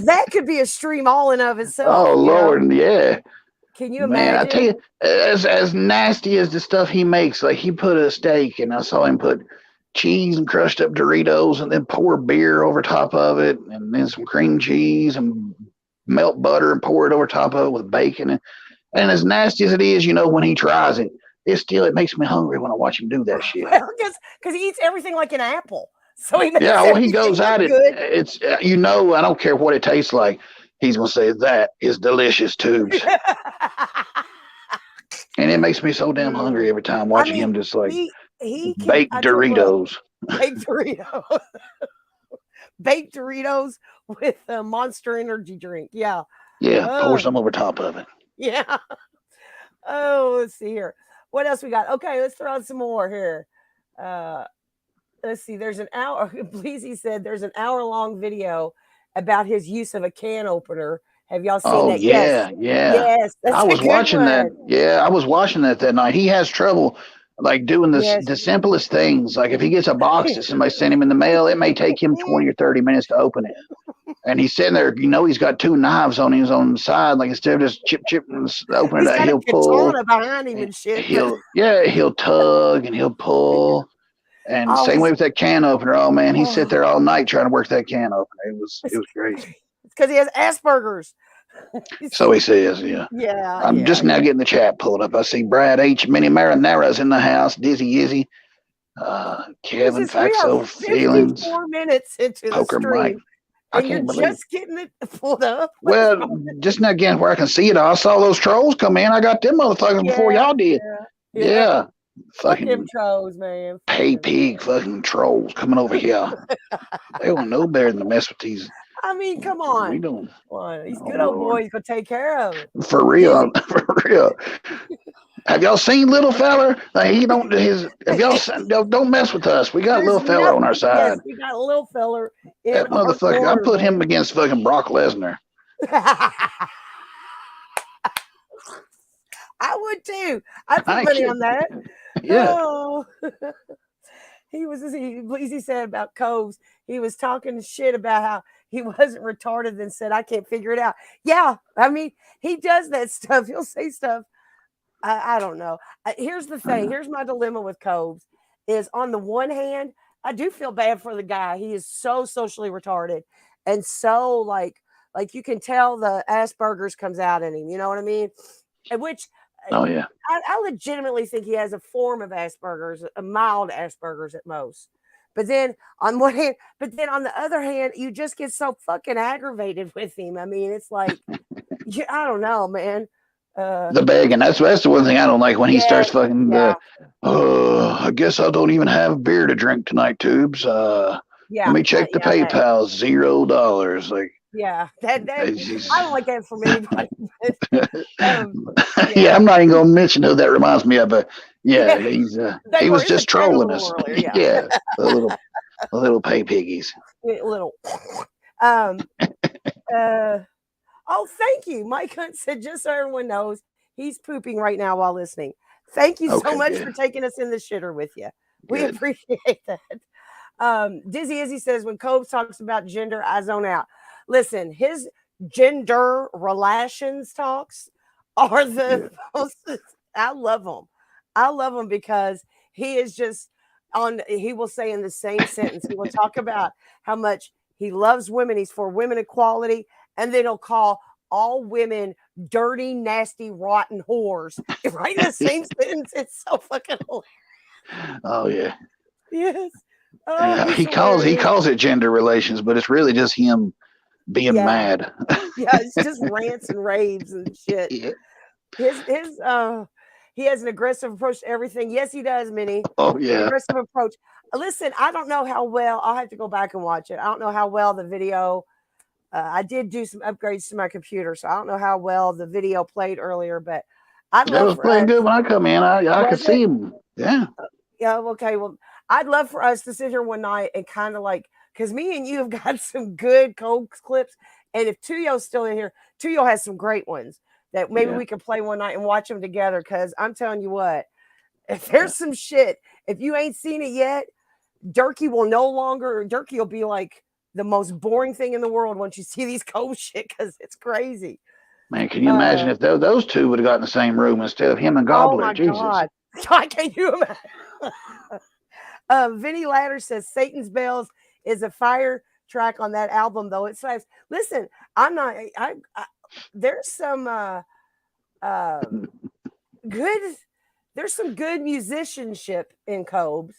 That could be a stream all in of itself. oh Lord, yeah. Can you Man, I tell imagine? you, as nasty as the stuff he makes, like he put a steak, and I saw him put cheese and crushed up Doritos, and then pour beer over top of it, and then some cream cheese and melt butter and pour it over top of it with bacon. And as nasty as it is, when he tries it, it makes me hungry when I watch him do that shit. Well, because he eats everything like an apple, so he makes Yeah, when he everything goes look at it, good. it's I don't care what it tastes like. He's gonna say that is delicious tubes. And it makes me so damn hungry every time I watching mean, him just like he can. baked Doritos. Baked Doritos, baked Doritos with a Monster Energy drink. Yeah, Yeah, pour some over top of it. yeah. Oh, let's see here. What else we got? Okay, let's throw out some more here. Let's see. There's an hour. Bleezy said there's an hour-long video about his use of a can opener. Have y'all seen Oh that? Yes. yeah. Yes, that's I a was good watching that. one. Yeah, I was watching that night. He has trouble like doing Yes. the simplest things. Like if he gets a box that somebody sent him in the mail, it may take him 20 or 30 minutes to open it. And he's sitting there, he's got two knives on the side. Like instead of just chip and opening He's it, got a he'll pull. katana behind him and shit. He'll tug and he'll pull. And Oh, same way with that can opener. Oh man, he sit oh, there all night trying to work that can opener. It was it's crazy. because he has Asperger's. So he says, yeah. Yeah, I'm just now getting the chat pulled up. I see Brad H. Mini Marinara's in the house. Dizzy Izzy. Kevin Facts We are Over Feelings. 54 minutes into the Poker Mike. stream, I and you're can't believe. just getting it pulled up. Well, just now again where I can see it. I saw those trolls come in. I got them motherfuckers before y'all did. Yeah. Fuck them Fucking trolls, man. pay pig fucking trolls coming over here. They don't know better than to mess with these. I mean, come on. We don't. These good old boys gonna take care of it. For real. For real. Have y'all seen little feller? He don't. Have y'all don't mess with us? We got little feller on our side. Yes, we got a little feller. That motherfucker. I put him against fucking Brock Lesnar. I would too. I'd put money on that. Yeah. Oh. He said about Coves. He was talking shit about how he wasn't retarded and said, I can't figure it out. Yeah, I mean, he does that stuff. He'll say stuff. I don't know. Here's the thing. Here's my dilemma with Coves is on the one hand, I do feel bad for the guy. He is so socially retarded and so like you can tell the Asperger's comes out in him. You know what I mean? Which Oh yeah. I legitimately think he has a form of Asperger's, a mild Asperger's at most. But then on one hand, but then on the other hand, you just get so fucking aggravated with him. I mean, it's like, I don't know, man. The begging. That's the one thing I don't like when he Yeah, starts fucking yeah, I guess I don't even have beer to drink tonight, Tubes. Let yeah, me check the yeah, PayPal, $0. Like yeah. That he's, I don't like that from anybody. But, yeah, yeah, I'm not even gonna mention who that reminds me of, but yeah, yeah. He They were was in the just chat a trolling little us. earlier. Yeah, Yeah, the little pay piggies. a little. Um. Uh. Oh, thank you. Mike Hunt said, just so everyone knows, he's pooping right now while listening. Thank you so Okay, much for good, taking us in the shitter with you. We good. appreciate that. Dizzy Izzy says, when Cobes talks about gender, I zone out. Listen, his gender relations talks are the Yeah. most, I love them. I love them because he is just he will say in the same sentence, he will talk about how much he loves women, he's for women equality, and then he'll call all women dirty, nasty, rotten whores. Right in the same sentence. It's so fucking hilarious. Oh yeah. Yes. Oh, he's He hilarious. calls it gender relations, but it's really just him being Yeah. mad. Yeah. It's just rants and raves and shit. Yeah. His he has an aggressive approach to everything. Yes, he does, Minnie. Oh yeah. Aggressive approach. Listen, I don't know how well I'll have to go back and watch it. I don't know how well the video I did do some upgrades to my computer, so I don't know how well the video played earlier, but I'd That love was for playing us. good when I come in. I could Was it? see him. Yeah. Yeah, okay. Well, I'd love for us to sit here one night and kind of like, because me and you have got some good Coke clips. And if Tuyo's still in here, Tuyo has some great ones that maybe Yeah. we could play one night and watch them together. Because I'm telling you what, if Yeah. there's some shit, if you ain't seen it yet, Durkee will be like the most boring thing in the world once you see these Coke shit because it's crazy. Man, can you imagine Uh, if those two would have got in the same room instead of him and oh Gobbler? my Jesus. God. Can you imagine? Vinny Ladder says Satan's Bells is a fire track on that album, though. It slaps. Listen, I'm not. There's some good. There's some good musicianship in Cobes.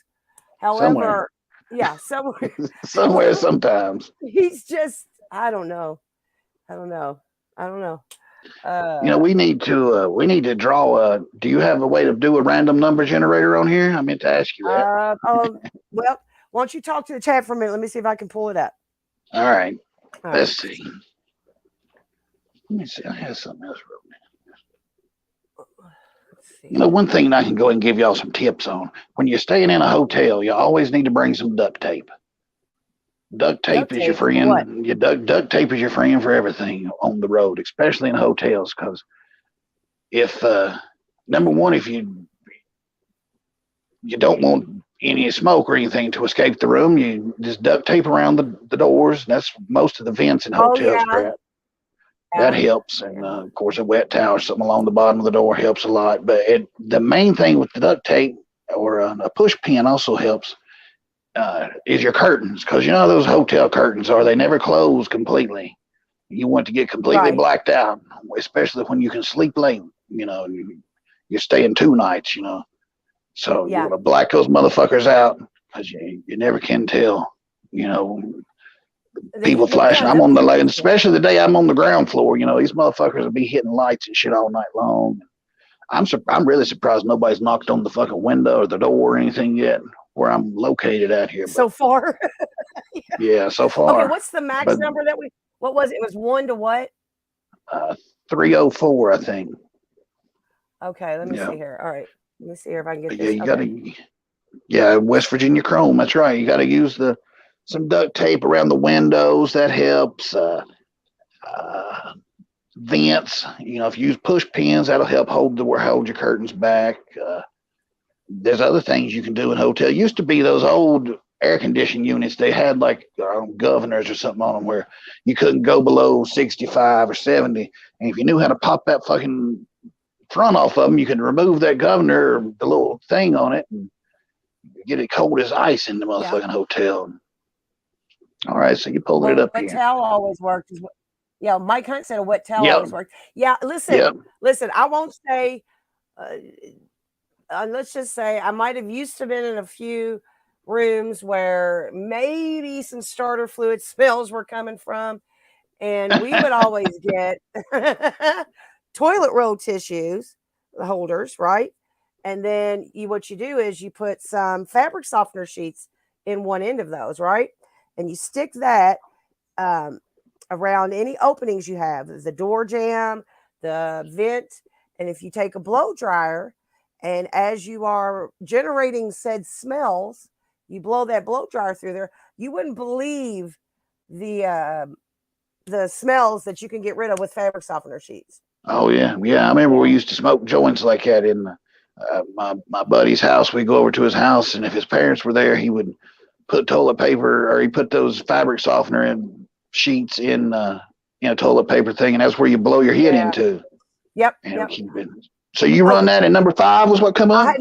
Somewhere. However, yeah, somewhere Somewhere sometimes. he's just. I don't know. I don't know. I don't know. We need to draw do you have a way to do a random number generator on here? I meant to ask you that. Well, why don't you talk to the chat for a minute? Let me see if I can pull it up. All right. All right. Let's see. Let me see. I have something else wrote down. Let's see. One thing I can go and give y'all some tips on. When you're staying in a hotel, you always need to bring some duct tape. Duct tape is your For what? friend. Duct tape is your friend for everything on the road, especially in hotels. Because if number one, if you don't want any smoke or anything to escape the room, you just duct tape around the doors. That's most of the vents in Oh hotels. yeah. That helps, and of course, a wet towel or something along the bottom of the door helps a lot. But the main thing with the duct tape or a push pin also helps. Is your curtains, because those hotel curtains they never close completely. You want to get completely Right. blacked out, especially when you can sleep late. You're staying 2 nights. So you Yeah. want to black those motherfuckers out because you never can tell. People flashing. I'm on the light, and especially the day I'm on the ground floor. These motherfuckers will be hitting lights and shit all night long. I'm really surprised nobody's knocked on the fucking window or the door or anything yet where I'm located out here. So far. Yeah, so far. Okay, what's the max number that what was it? It was 1 to what? 304, I think. Okay, let me see here. All right. Let me see here if I can get this. You gotta West Virginia Chrome, that's right. You gotta use some duct tape around the windows, that helps. Vents, if you use push pins, that'll help hold your curtains back. there's other things you can do in a hotel. Used to be those old air conditioning units. They had like governors or something on them where you couldn't go below 65 or 70. And if you knew how to pop that fucking front off of them, you could remove that governor, the little thing on it, and get it cold as ice in the Yeah. motherfucking hotel. All right, so you pulled it Well, up wet here. towel always worked. Yeah, Mike Hunt said a wet towel Yep. always worked. Yeah, listen, Yep. listen. I won't say. Let's just say I might have used to been in a few rooms where maybe some starter fluid smells were coming from, and we would always get toilet roll tissues holders, right? And then what you do is you put some fabric softener sheets in one end of those, right? And you stick that around any openings you have, the door jamb, the vent, and if you take a blow dryer and as you are generating said smells, you blow that blow dryer through there, you wouldn't believe the smells that you can get rid of with fabric softener sheets. Oh yeah, yeah. I remember we used to smoke joints like that in my buddy's house. We go over to his house, and if his parents were there, he would put toilet paper, or he put those fabric softener and sheets in toilet paper thing, and that's where you blow your head into. Yep. And Yep. keep it. So you run that, and number 5 was what come up? I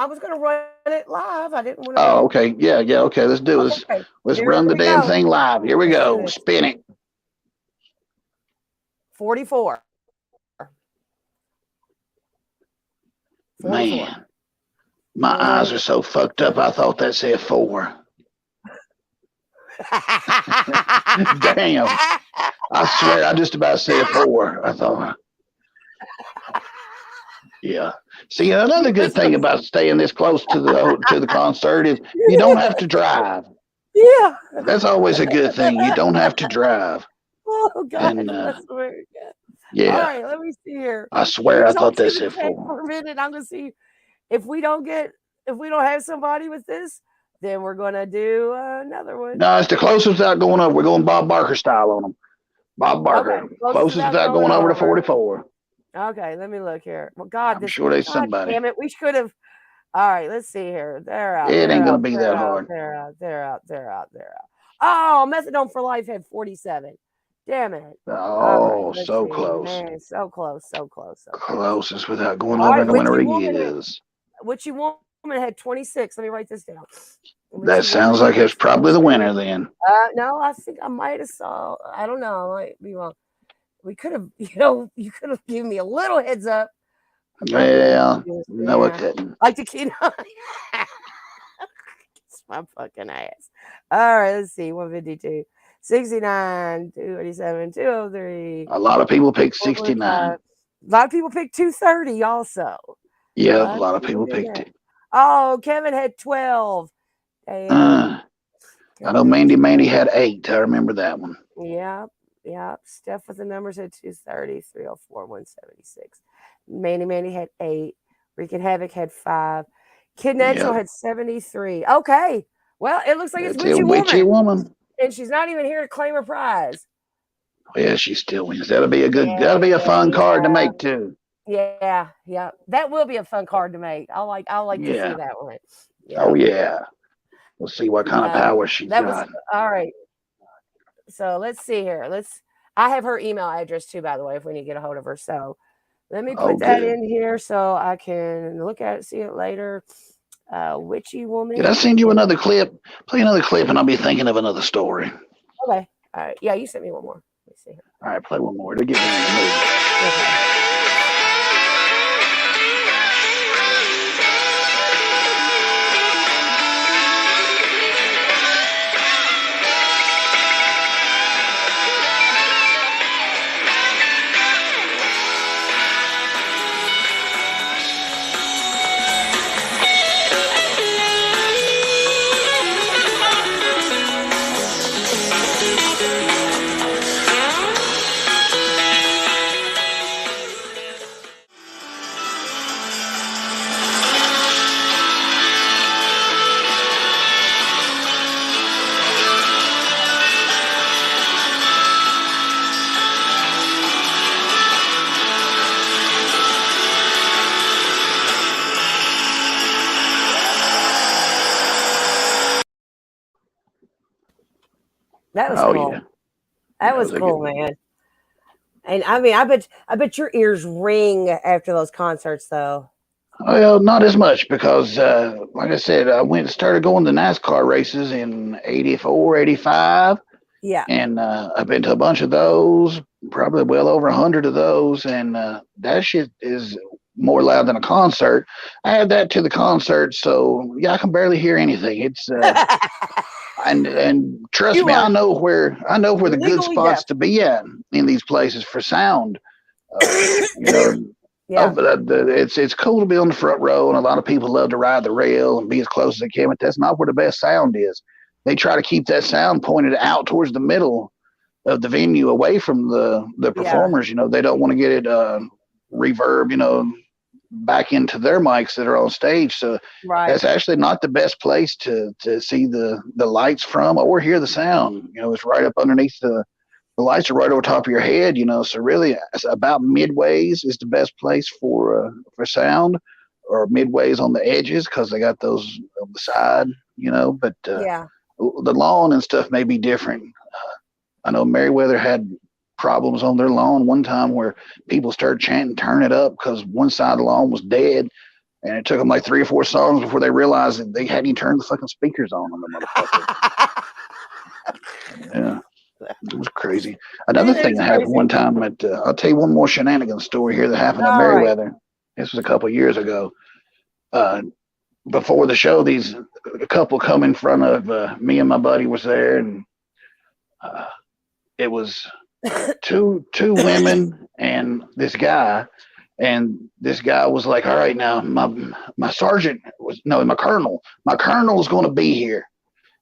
was going to run it live. I didn't want to. Oh, okay. Yeah. Okay. Let's do this. Okay. Let's Here run the we damn go. thing live. Here we Let's do go. this. Spin it. 44. Man, my eyes are so fucked up. I thought that said 4. Damn. I swear, I just about said 4. I thought. Yeah. See, another good thing about staying this close to the concert is you don't have to drive. Yeah. That's always a good thing. You don't have to drive. Oh God. And, That's very good. Yeah. All right, let me see here. I swear, I thought that said 4. For a minute, I'm gonna see if we don't have somebody with this, then we're gonna do another one. No, it's the closest without going over. We're going Bob Barker style on them. Bob Barker. Okay, closest without going over to 44. Okay, let me look here. Well, God, I'm sure there's somebody. Damn it, we should have. All right, let's see here. They're out. It ain't gonna be that hard. They're out. Oh, Methadone for Life had 47. Damn it. Oh, right, so see. close. Man, so close. Closest without going over and where he is. Witchy Woman had 26. Let me write this down. That sounds like it's probably the winner then. No, I think I might have saw. I don't know. I might be wrong. We could have, you could have given me a little heads up. Well, no, I couldn't. Like the kid. It's my fucking ass. All right, let's see. 152, 69, 287, 203. A lot of people picked 69. A lot of people picked 230 also. Yeah, a lot of people picked it. Oh, Kevin had 12. I know Mandy had 8. I remember that one. Yeah. Steph with the numbers had 230, 304, 176. Mandy had 8. Wreaking Havoc had 5. Kid Nexo had 73. Okay. Well, it looks like it's Witchy Woman. And she's not even here to claim her prize. Yeah, she still wins. That'll be a fun card to make too. Yeah. That will be a fun card to make. I like to see that one. Yeah. Oh yeah. We'll see what kind of power she got. All right. So let's see here. I have her email address too, by the way, if we need to get a hold of her. So let me put that in here so I can look at it, see it later. Witchy Woman. Did I send you another clip? Play another clip and I'll be thinking of another story. Okay. All right. Yeah, you sent me one more. Let me see here. All right, play one more to get me in the mood. Okay. That was Oh cool. yeah, That that was was a good cool, one. man. And I mean, I bet your ears ring after those concerts, though. Well, not as much because, like I said, I started going to NASCAR races in 84, 85, Yeah, and I've been to a bunch of those, probably well over 100 of those, and that shit is more loud than a concert. I add that to the concert, so yeah, I can barely hear anything. It's and trust you me, are I know where the good legally deaf. spots to be at in these places for sound. You know, oh, Yeah, but it's cool to be on the front row, and a lot of people love to ride the rail and be as close as they can. But that's not where the best sound is. They try to keep that sound pointed out towards the middle of the venue, away from the yeah, performers. They don't want to get it reverb, back into their mics that are on stage. So right. that's actually not the best place to see the lights from or hear the sound. It's right up underneath the lights are right over top of your head. So really, about midways is the best place for sound, or midways on the edges because they got those on the side. But Yeah, the lawn and stuff may be different. I know Meriwether had problems on their lawn one time where people started chanting "Turn it up" because one side of the lawn was dead, and it took them like 3 or 4 songs before they realized that they hadn't even turned the fucking speakers on the motherfucker. Yeah. It was crazy. Another it thing is that happened crazy. one time I'll tell you one more shenanigans story here that happened at All right. Meriwether. This was a couple of years ago. Uh, Before the show, a couple come in front of me, and my buddy was there, and uh, it was two women and this guy. And this guy was like, "All right, now my sergeant was no, my colonel. My colonel is going to be here."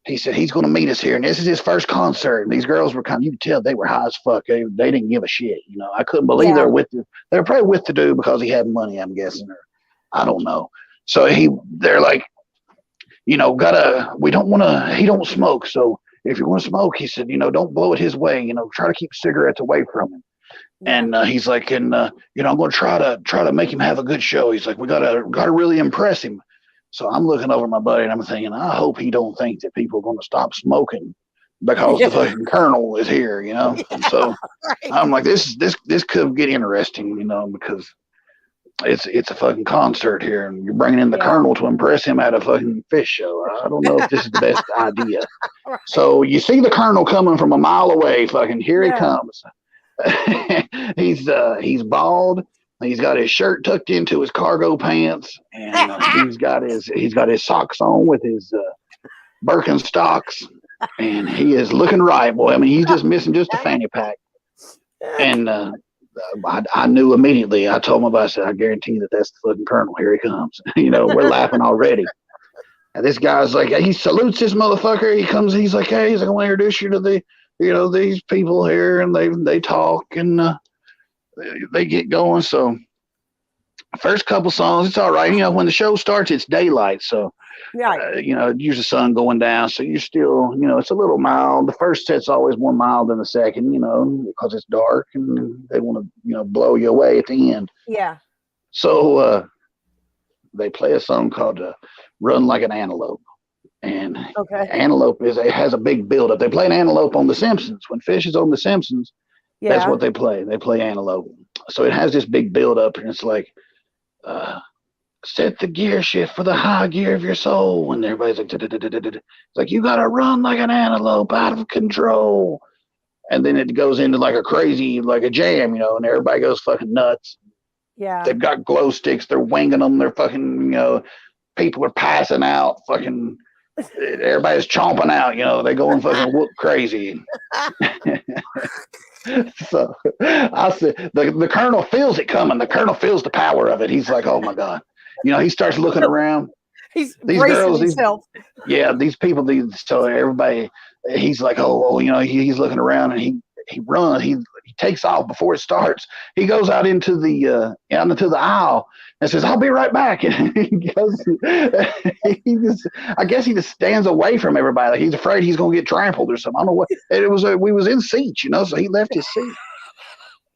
He said he's going to meet us here, and this is his first concert. And these girls were you could tell they were high as fuck. They didn't give a shit. I couldn't believe Yeah, they were probably with the dude because he had money, I'm guessing, or I don't know. So they're like, we don't want to. He don't smoke, so if you want to smoke, he said, don't blow it his way. Try to keep cigarettes away from him. yeah. And he's like, and I'm going to try to make him have a good show. He's like, we gotta really impress him. So I'm looking over my buddy and I'm thinking, I hope he don't think that people are going to stop smoking because the fucking colonel is here. And so Right. I'm like, this could get interesting, because it's a fucking concert here, and you're bringing in the Yeah, colonel to impress him at a fucking fish show. I don't know if this is the best idea. right. So you see the colonel coming from a mile away. Fucking here he Yeah. comes. He's bald. He's got his shirt tucked into his cargo pants, and he's got his socks on with his Birkenstocks, and he is looking right, boy. I mean, he's just missing just a fanny pack. And I knew immediately. I told my boss, I said, I guarantee that that's the fucking colonel. Here he comes. We're laughing already. And this guy's like, he salutes this motherfucker. He comes, he's like, hey, I want to introduce you to these people here, and they talk, and they get going. So first couple songs, it's all right. When the show starts, it's daylight, so Right. use the sun going down, so you're still, it's a little mild. The first set's always more mild than the second, because it's dark and they want to, blow you away at the end. Yeah. So they play a song called "Run Like an Antelope." And Okay. Antelope has a big buildup. They play an antelope on The Simpsons. When Fish is on The Simpsons, that's Yeah. what they play. They play Antelope. So it has this big buildup, and it's like, set the gear shift for the high gear of your soul. And everybody's like, it's like, you got to run like an antelope out of control. And then it goes into like a crazy, like a jam, and everybody goes fucking nuts. Yeah. They've got glow sticks. They're winging them. They're fucking, people are passing out. Fucking, everybody's chomping out. They're going fucking whoop crazy. So I said, the colonel feels it coming. The colonel feels the power of it. He's like, oh my God. He starts looking around. He's These bracing girls, himself. these people, so everybody, he's like, he's looking around, and he runs, he takes off before it starts. He goes out into the aisle and says, I'll be right back. And he goes, I guess he just stands away from everybody. Like he's afraid he's going to get trampled or something. I don't know what. And it was, we was in seats, so he left his seat.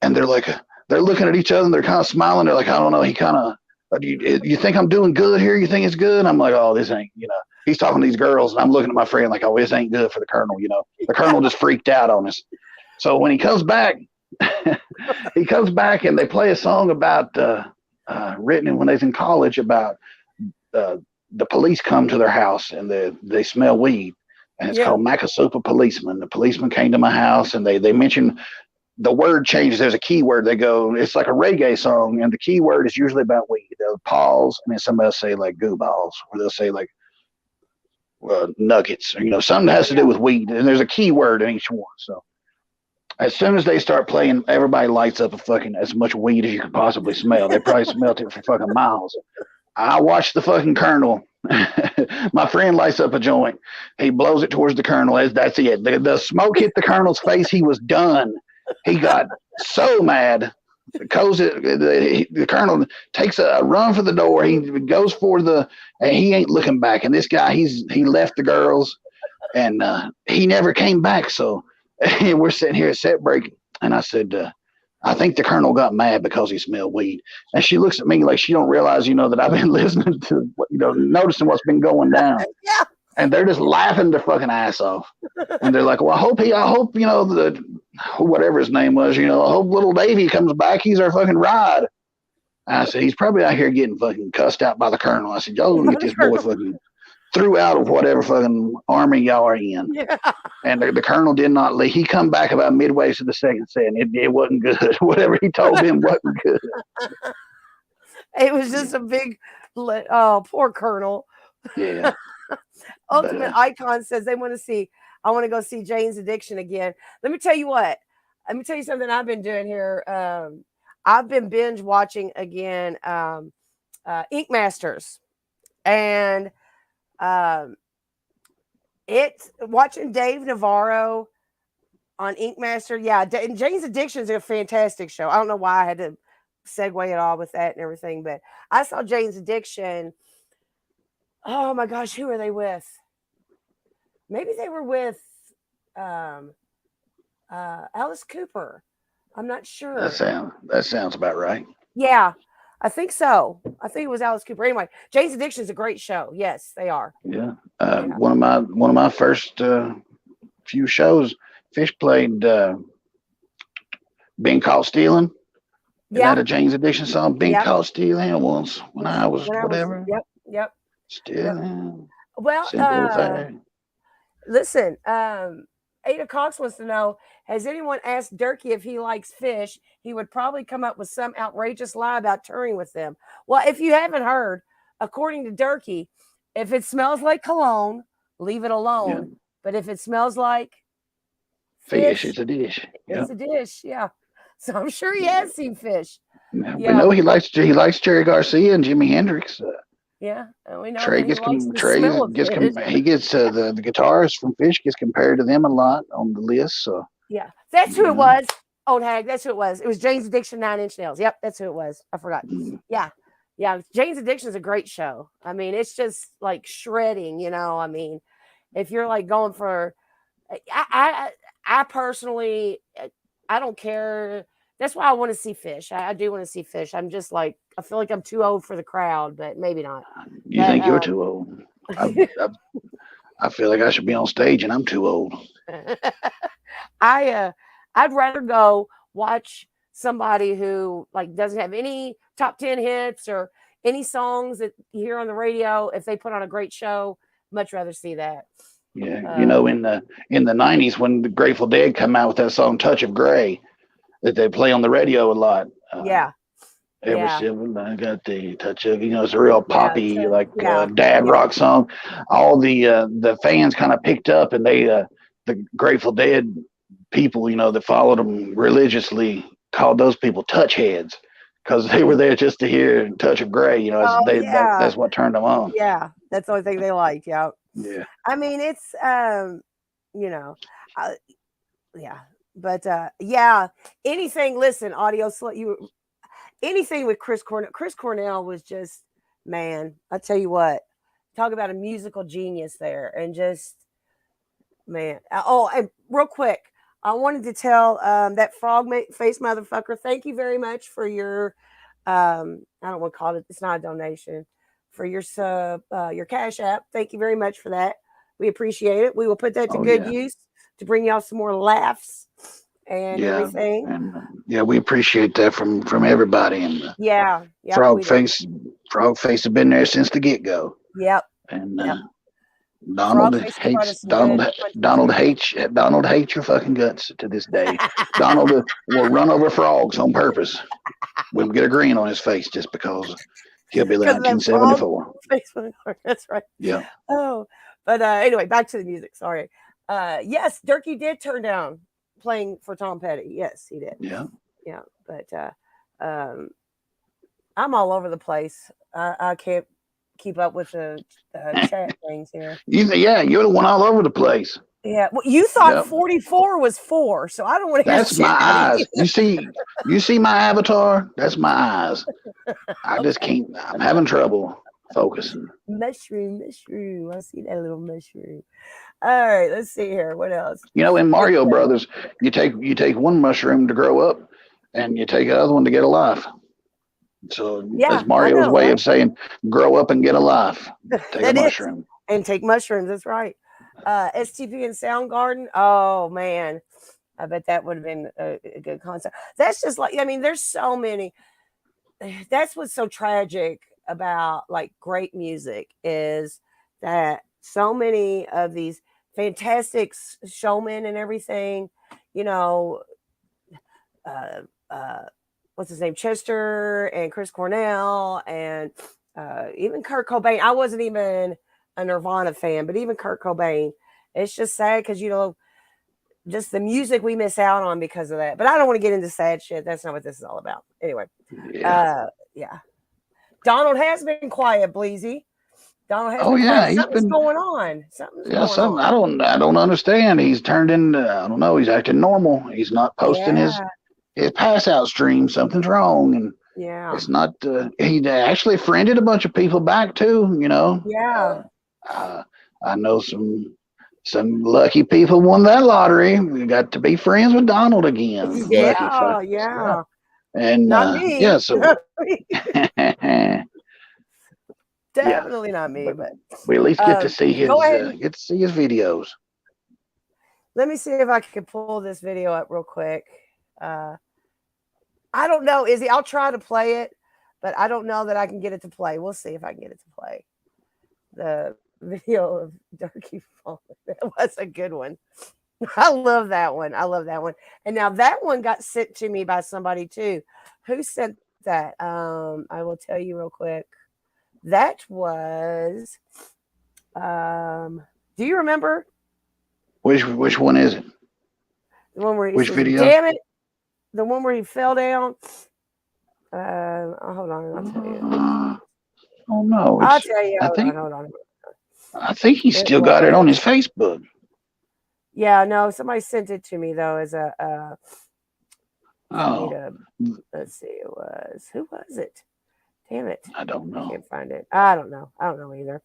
And they're looking at each other, and they're kind of smiling. They're like, I don't know. He kind of, you think I'm doing good here? You think it's good? I'm like, oh, this ain't, he's talking to these girls, and I'm looking at my friend like, oh, this ain't good for the Colonel. The Colonel just freaked out on us. So when he comes back, he comes back and they play a song about written when they was in college about the police come to their house and they smell weed, and it's called Macasupa Policeman. The policeman came to my house and they mentioned the word changes. There's a key word. They go, it's like a reggae song, and the key word is usually about weed. They'll pause, and then somebody will say like goo balls, or they'll say like nuggets, or something that has to do with weed. And there's a key word in each one. So as soon as they start playing, everybody lights up a fucking as much weed as you can possibly smell. They probably smelled it for fucking miles. I watched the fucking Colonel. My friend lights up a joint. He blows it towards the Colonel. That's it. The smoke hit the Colonel's face. He was done. He got so mad. The Colonel takes a run for the door. He goes for and he ain't looking back. And this guy, he left the girls, and he never came back. So we're sitting here at set break, and I said, I think the Colonel got mad because he smelled weed. And she looks at me like she don't realize, that I've been listening to, noticing what's been going down. Yeah. And they're just laughing their fucking ass off. And they're like, well, I hope whatever his name was, I hope little Davy comes back. He's our fucking ride. And I said, he's probably out here getting fucking cussed out by the Colonel. I said, y'all gonna get this boy fucking threw out of whatever fucking army y'all are in. Yeah. And the Colonel did not leave. He come back about midway to the second saying it wasn't good. Whatever he told him wasn't good. It was just a big, poor Colonel. Yeah. Ultimate Icon says I want to go see Jane's Addiction again. Let me tell you something I've been doing here. I've been binge watching again Ink Masters. And it's watching Dave Navarro on Ink Master. Yeah, and Jane's Addiction is a fantastic show. I don't know why I had to segue it all with that and everything, but I saw Jane's Addiction. Oh my gosh, who are they with? Maybe they were with Alice Cooper. I'm not sure. That sounds about right. Yeah, I think so. I think it was Alice Cooper. Anyway, Jane's Addiction is a great show. Yes, they are. Yeah. One of my first few shows, Fish played Been Caught Stealing. Is that a Jane's Addiction song? Been Caught Stealing once when I was whatever. Yep. Stealing. Well, listen, Ada Cox wants to know, has anyone asked Durkee if he likes fish? He would probably come up with some outrageous lie about touring with them. Well, if you haven't heard, according to Durkee, if it smells like cologne, leave it alone. Yeah. But if it smells like fish, it's a dish. It's a dish, yeah. So I'm sure he has seen fish. Yeah. We know he likes Jerry Garcia and Jimi Hendrix. Yeah, and we know Trey he gets the guitars from Fish gets compared to them a lot on the list. So yeah, that's who it was. Old hag, that's who it was. It was Jane's Addiction, 9 Inch Nails. Yep, that's who it was. I forgot. Yeah. Jane's Addiction is a great show. I mean, it's just like shredding. I mean, if you're like going for, I personally, I don't care. That's why I want to see Fish. I do want to see Fish. I'm just like, I feel like I'm too old for the crowd, but maybe not. You think you're too old? I feel like I should be on stage, and I'm too old. I'd rather go watch somebody who like doesn't have any top 10 hits or any songs that you hear on the radio. If they put on a great show, much rather see that. Yeah, in the 90s when the Grateful Dead come out with that song "Touch of Grey" that they play on the radio a lot. Every single I got the touch of, it's a real poppy dad rock song. All the fans kind of picked up, and they the Grateful Dead people, that followed them religiously, called those people touch heads because they were there just to hear "Touch of Grey." That's what turned them on. Yeah, that's the only thing they liked. Yeah. Yeah. I mean, it's but anything. Listen, anything with Chris Cornell. Chris Cornell was just, man, I tell you what, talk about a musical genius there, and just, man. Oh, and real quick, I wanted to tell that frog face motherfucker, thank you very much for your, I don't want to call it, it's not a donation, for your Cash App. Thank you very much for that. We appreciate it. We will put that to Oh good yeah, use to bring y'all some more laughs and yeah, everything. and yeah, we appreciate that from everybody. And Yeah. Yep. Frog We do. Face, Frog Face have been there since the get go. Yep. And Yep. Donald Frog Face has brought us some good punches too. Donald hates your fucking guts to this day. Donald will run over frogs on purpose. We'll get a grin on his face just because he'll be Because of that frog 1974. Facebook. That's right. Yeah. Oh, but anyway, back to the music. Sorry. Yes, Durkee did turn down playing for Tom Petty. Yes, he did. Yeah. Yeah, but um, I'm all over the place. I can't keep up with the chat things here. You're the one all over the place. Yeah, well, you thought Yep. 44 was 4, so I don't want to hear That's shit my out of eyes. You see my avatar? That's my eyes. I just Okay. can't. I'm having trouble focusing. Mushroom. I see that little mushroom. All right, let's see here. What else? In Let's Mario Brothers, you take one mushroom to grow up, and you take another one to get a life. So Yeah, that's I Mario's know, way right? of saying grow up and get a life. Take a That is. mushroom. And take mushrooms. That's right. STP and Soundgarden. Oh man, I bet that would have been a good concert. That's just like, I mean, there's so many. That's what's so tragic about like great music is that so many of these fantastic showmen and everything, you know, uh, uh, what's his name, Chester and Chris Cornell and even Kurt Cobain. I wasn't even a Nirvana fan, but even Kurt Cobain. It's just sad because just the music we miss out on because of that. But I don't want to get into sad shit. That's not what this is all about. Anyway, Yeah. yeah. Donald has been quiet, Bleezy. Donald has Oh been yeah, quiet. he's Something's been. going on. Something's Yeah, going something on. I don't understand. He's turned into I don't know. He's acting normal. He's not posting Yeah, his pass out stream. Something's wrong, and yeah, it's not. He actually friended a bunch of people back too. yeah, Uh, I know some lucky people won that lottery. We got to be friends with Donald again. Lucky yeah, fuckers. Yeah. yeah. And Not me. yeah, so yeah, Definitely not me. but But we at least get to see go his ahead. videos. Let me see if I can pull this video up real quick. I don't know, Izzy. I'll try to play it, but I don't know that I can get it to play. We'll see if I can get it to play. The video of Durkee falling. That was a good one. I love that one. I love that one. And now that one got sent to me by somebody too. Who sent that? I will tell you real quick. That was do you remember Which one is it? the one where he Which says, video? damn it? The one where he fell down. Hold on, I'll tell you. Oh no, I'll tell you. I think Hold on. I think he's It still got it on was. his Facebook. Yeah, no, somebody sent it to me though as a Oh, let's see, it was who was it? Damn it. I don't I know. can't find it. I don't know. I don't know either.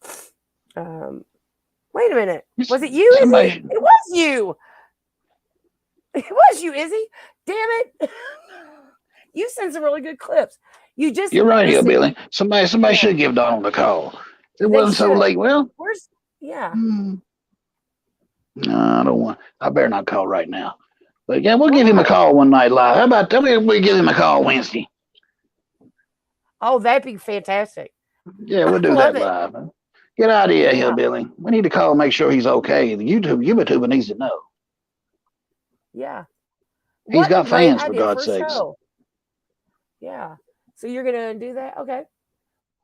Wait a minute. It's- Was it you, somebody- Izzy? It was you. It was you, Izzy. Damn it. You sent some really good clips. You're right, listen, Hillbilly. Somebody Yeah. should give Donald a call. It They wasn't so should. late. Well, Where's yeah. No, I don't want. I better not call right now. But yeah, we'll give him a call one night live. How about that? We give him a call Wednesday. Oh, that'd be fantastic. Yeah, we'll do love that it. live. Get out of here, Yeah. Hillbilly. We need to call and make sure he's okay. The YouTuber needs to know. Yeah. He's What a got great fans, for idea God's a sakes. show. Yeah. So you're gonna do that? Okay.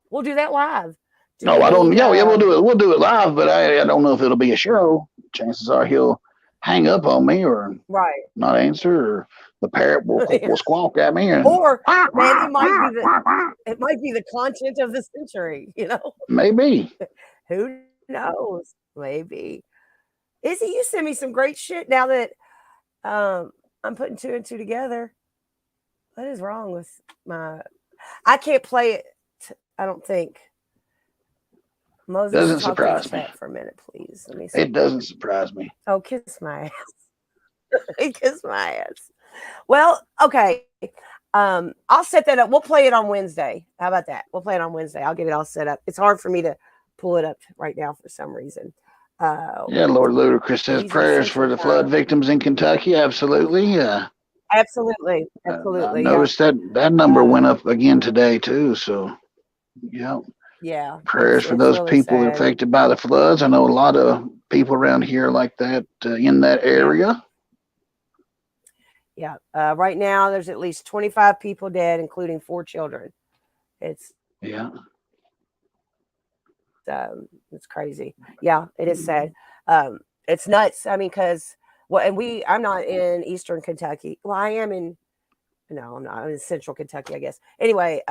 We'll do that live. No, I don't. Yeah, we'll do it. We'll do it live, but I don't know if it'll be a show. Chances are he'll hang up on me or Right. not answer, or the parrot will squawk at me. Or man, it might be the content of the century, Maybe. Who knows? Maybe. Izzy, you sent me some great shit now that I'm putting two and two together. What is wrong with I can't play it, I don't think. Moses, Doesn't talk to the surprise me. chat for a minute, please. Let me see. It doesn't surprise me. Oh, kiss my ass. Kiss my ass. Well, okay. I'll set that up. We'll play it on Wednesday. How about that? We'll play it on Wednesday. I'll get it all set up. It's hard for me to pull it up right now for some reason. Yeah, Lord Ludacris says He's in prayers for Central the flood Time. victims in Kentucky. Absolutely. Absolutely. I Absolutely. Yeah. noticed that number went up again today too. So, yeah, Yeah. prayers for It's those really people sad. affected by the floods. I know a lot of people around here like that in that Yeah. area. Yeah. Right now, there's at least 25 people dead, including 4 children. It's Yeah. it's crazy. Yeah, it is sad. It's nuts. I mean, because I'm not in Eastern Kentucky. Well, I am in. No, I'm not. I'm in Central Kentucky, I guess. Anyway,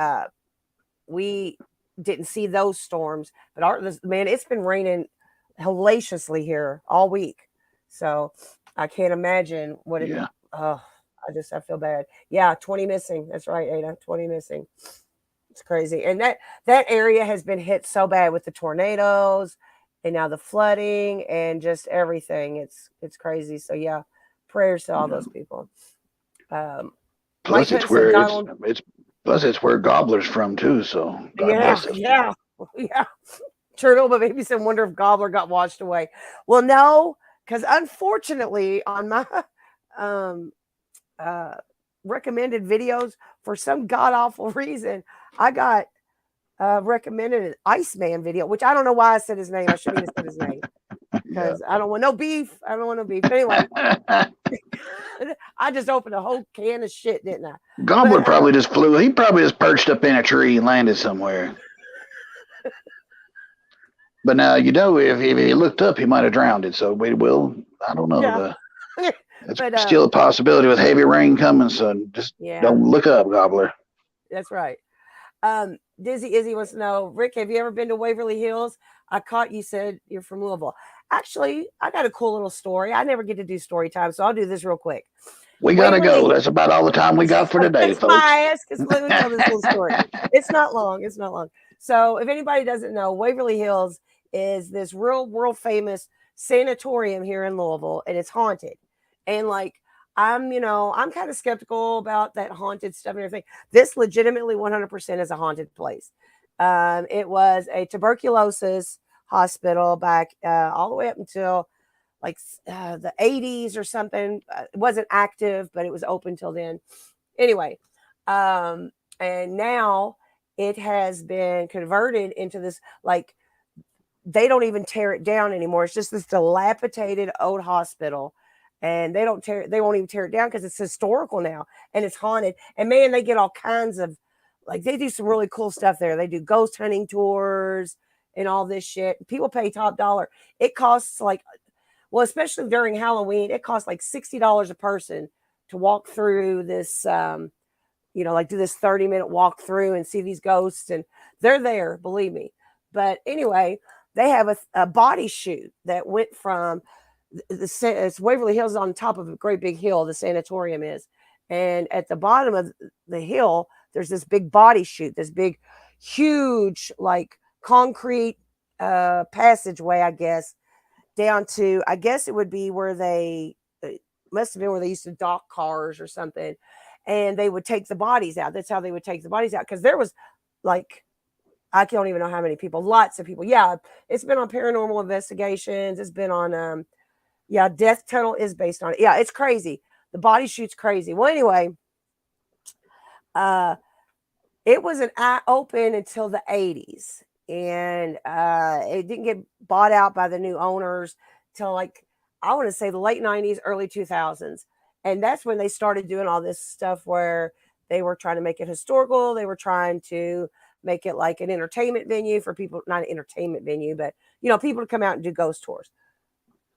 we didn't see those storms, but man, it's been raining hellaciously here all week. So I can't imagine what it. Yeah. Oh, I feel bad. Yeah, 20 missing. That's right, Ada. 20 missing. It's crazy. And that area has been hit so bad with the tornadoes and now the flooding and just everything. It's crazy. So yeah, prayers to all Yeah. those people. Mike Plus, Hunt it's said where Donald. it's where Gobbler's from too. So God Yeah, bless those yeah, people. yeah. Turtle, but maybe some wonder if Gobbler got washed away. Well, no, because unfortunately on my um uh recommended videos, for some god awful reason, I got recommended an Iceman video, which I don't know why I said his name. I shouldn't even said his name Yeah. because I don't want no beef. I don't want no beef. But anyway, I just opened a whole can of shit, didn't I? Gobbler But probably just flew. He probably just perched up in a tree and landed somewhere. But now if he looked up, he might have drowned it. So we will. I don't know. yeah, It's but still a possibility with heavy rain coming. So just yeah, don't look up, Gobbler. that's right. Dizzy Izzy wants to know, Rick, have you ever been to Waverly Hills? I caught you said you're from Louisville. Actually, I got a cool little story. I never get to do story time, so I'll do this real quick. We gotta go. Waverly, That's about all the time we got for today, that's why folks. I asked. Because let me tell this little story. It's not long. It's not long. So, if anybody doesn't know, Waverly Hills is this real world famous sanatorium here in Louisville, and it's haunted. And like, I'm kind of skeptical about that haunted stuff and everything. This legitimately 100% is a haunted place. It was a tuberculosis hospital back all the way up until like the 80s or something. It wasn't active, but it was open till then. Anyway, and now it has been converted into this, like, they don't even tear it down anymore. It's just this dilapidated old hospital. And they won't even tear it down because it's historical now and it's haunted. And man, they get all kinds of, like, they do some really cool stuff there. They do ghost hunting tours and all this shit. People pay top dollar. It costs like, well, especially during Halloween, it costs like $60 a person to walk through this, like do this 30-minute walk through and see these ghosts. And they're there, believe me. But anyway, they have a body chute that went from it's Waverly Hills on top of a great big hill. The sanatorium is, and at the bottom of the hill, there's this big body chute, this big, huge, like concrete passageway, I guess, down to, I guess it would be where it must have been where they used to dock cars or something, and they would take the bodies out. That's how they would take the bodies out, because there was like, I don't even know how many people, lots of people. Yeah, it's been on Paranormal Investigations. It's been on Death Tunnel is based on it. Yeah, it's crazy. The body chute's crazy. Well, anyway, it wasn't open until the 80s. And it didn't get bought out by the new owners till, like, I want to say the late 90s, early 2000s. And that's when they started doing all this stuff where they were trying to make it historical. They were trying to make it like an entertainment venue for people, not an entertainment venue, but, people to come out and do ghost tours.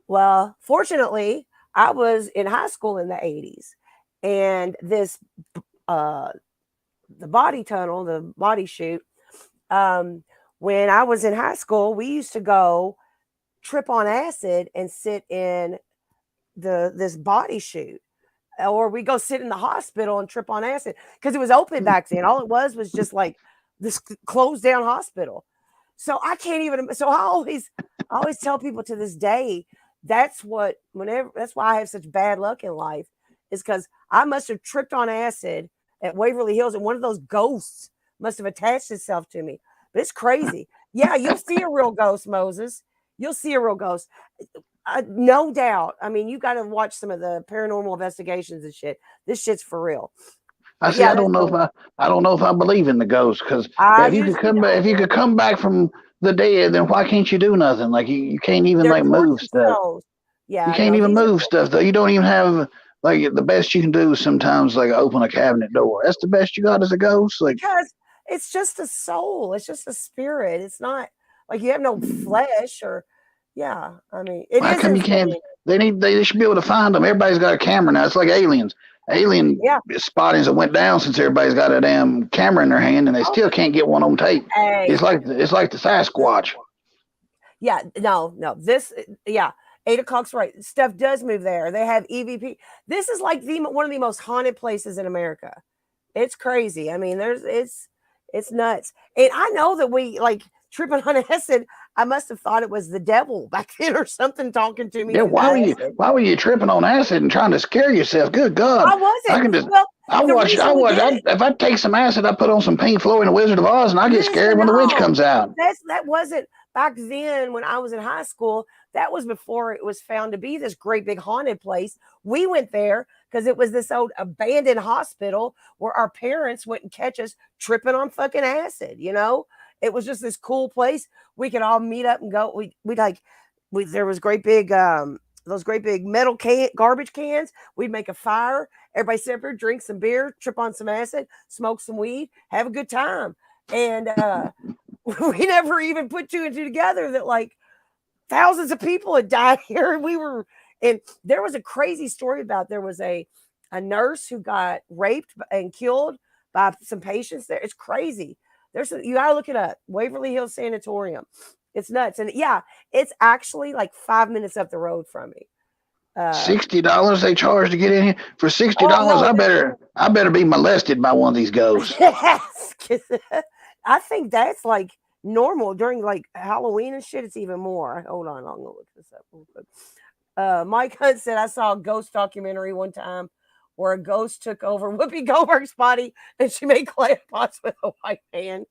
Well, fortunately, I was in high school in the 80s, and this, the body tunnel, the body chute, when I was in high school, we used to go trip on acid and sit in this body chute, or we go sit in the hospital and trip on acid because it was open back then. All it was just like this closed down hospital. So I can't even. So I always tell people to this day, that's why I have such bad luck in life, is because I must have tripped on acid at Waverly Hills, and one of those ghosts must have attached itself to me. But it's crazy. Yeah, you'll see a real ghost, Moses. You'll see a real ghost. No doubt. I mean, you got to watch some of the paranormal investigations and shit. This shit's for real. I But see. yeah, that's cool. I don't know if I believe in the ghost because I if you could usually come back, don't, if you man. could come back from the dead, then why can't you do nothing? Like you can't even They're like towards move stuff. themselves. You Yeah, can't no, even these are move stuff though. You don't even have like the best you can do is sometimes like open a cabinet door. That's the best you got as a ghost. Like because it's just a soul. It's just a spirit. It's not like you have no flesh or, yeah. I mean, it how is come you can't? insane. They should be able to find them. Everybody's got a camera now. It's like aliens. Alien Yeah. spottings that went down since everybody's got a damn camera in their hand and they Oh, still can't get one on tape. hey. It's like the Sasquatch. Yeah. No. This. Yeah. 8 o'clock's right. Stuff does move there. They have EVP. This is like one of the most haunted places in America. It's crazy. I mean, it's nuts. And I know that we like tripping on acid. I must have thought it was the devil back then or something talking to me Yeah, through the acid. why were you tripping on acid and trying to scare yourself? Good God. I I wasn't. can just Well, the reason we did it. if I take some acid, I put on some Pink Floyd and the Wizard of Oz and I get scared Listen, when the witch no, comes out. that wasn't back then when I was in high school. That was before it was found to be this great big haunted place. We went there because it was this old abandoned hospital where our parents wouldn't catch us tripping on fucking acid. It was just this cool place. We could all meet up and go. We like there was great big those great big metal garbage cans. We'd make a fire. Everybody sit there, drink some beer, trip on some acid, smoke some weed, have a good time. And we never even put two and two together that like thousands of people had died here. And there was a crazy story about there was a nurse who got raped and killed by some patients there. It's crazy. You gotta look it up. Waverly Hills Sanatorium. It's nuts. And yeah, it's actually like 5 minutes up the road from me. $60 they charge to get in here. For Oh $60, no, I better be molested by one of these ghosts. yes. I think that's like normal during like Halloween and shit. It's even more. Hold on, I'm gonna look this up real quick. Mike Hunt said I saw a ghost documentary one time where a ghost took over Whoopi Goldberg's body and she made clay pots with a white man.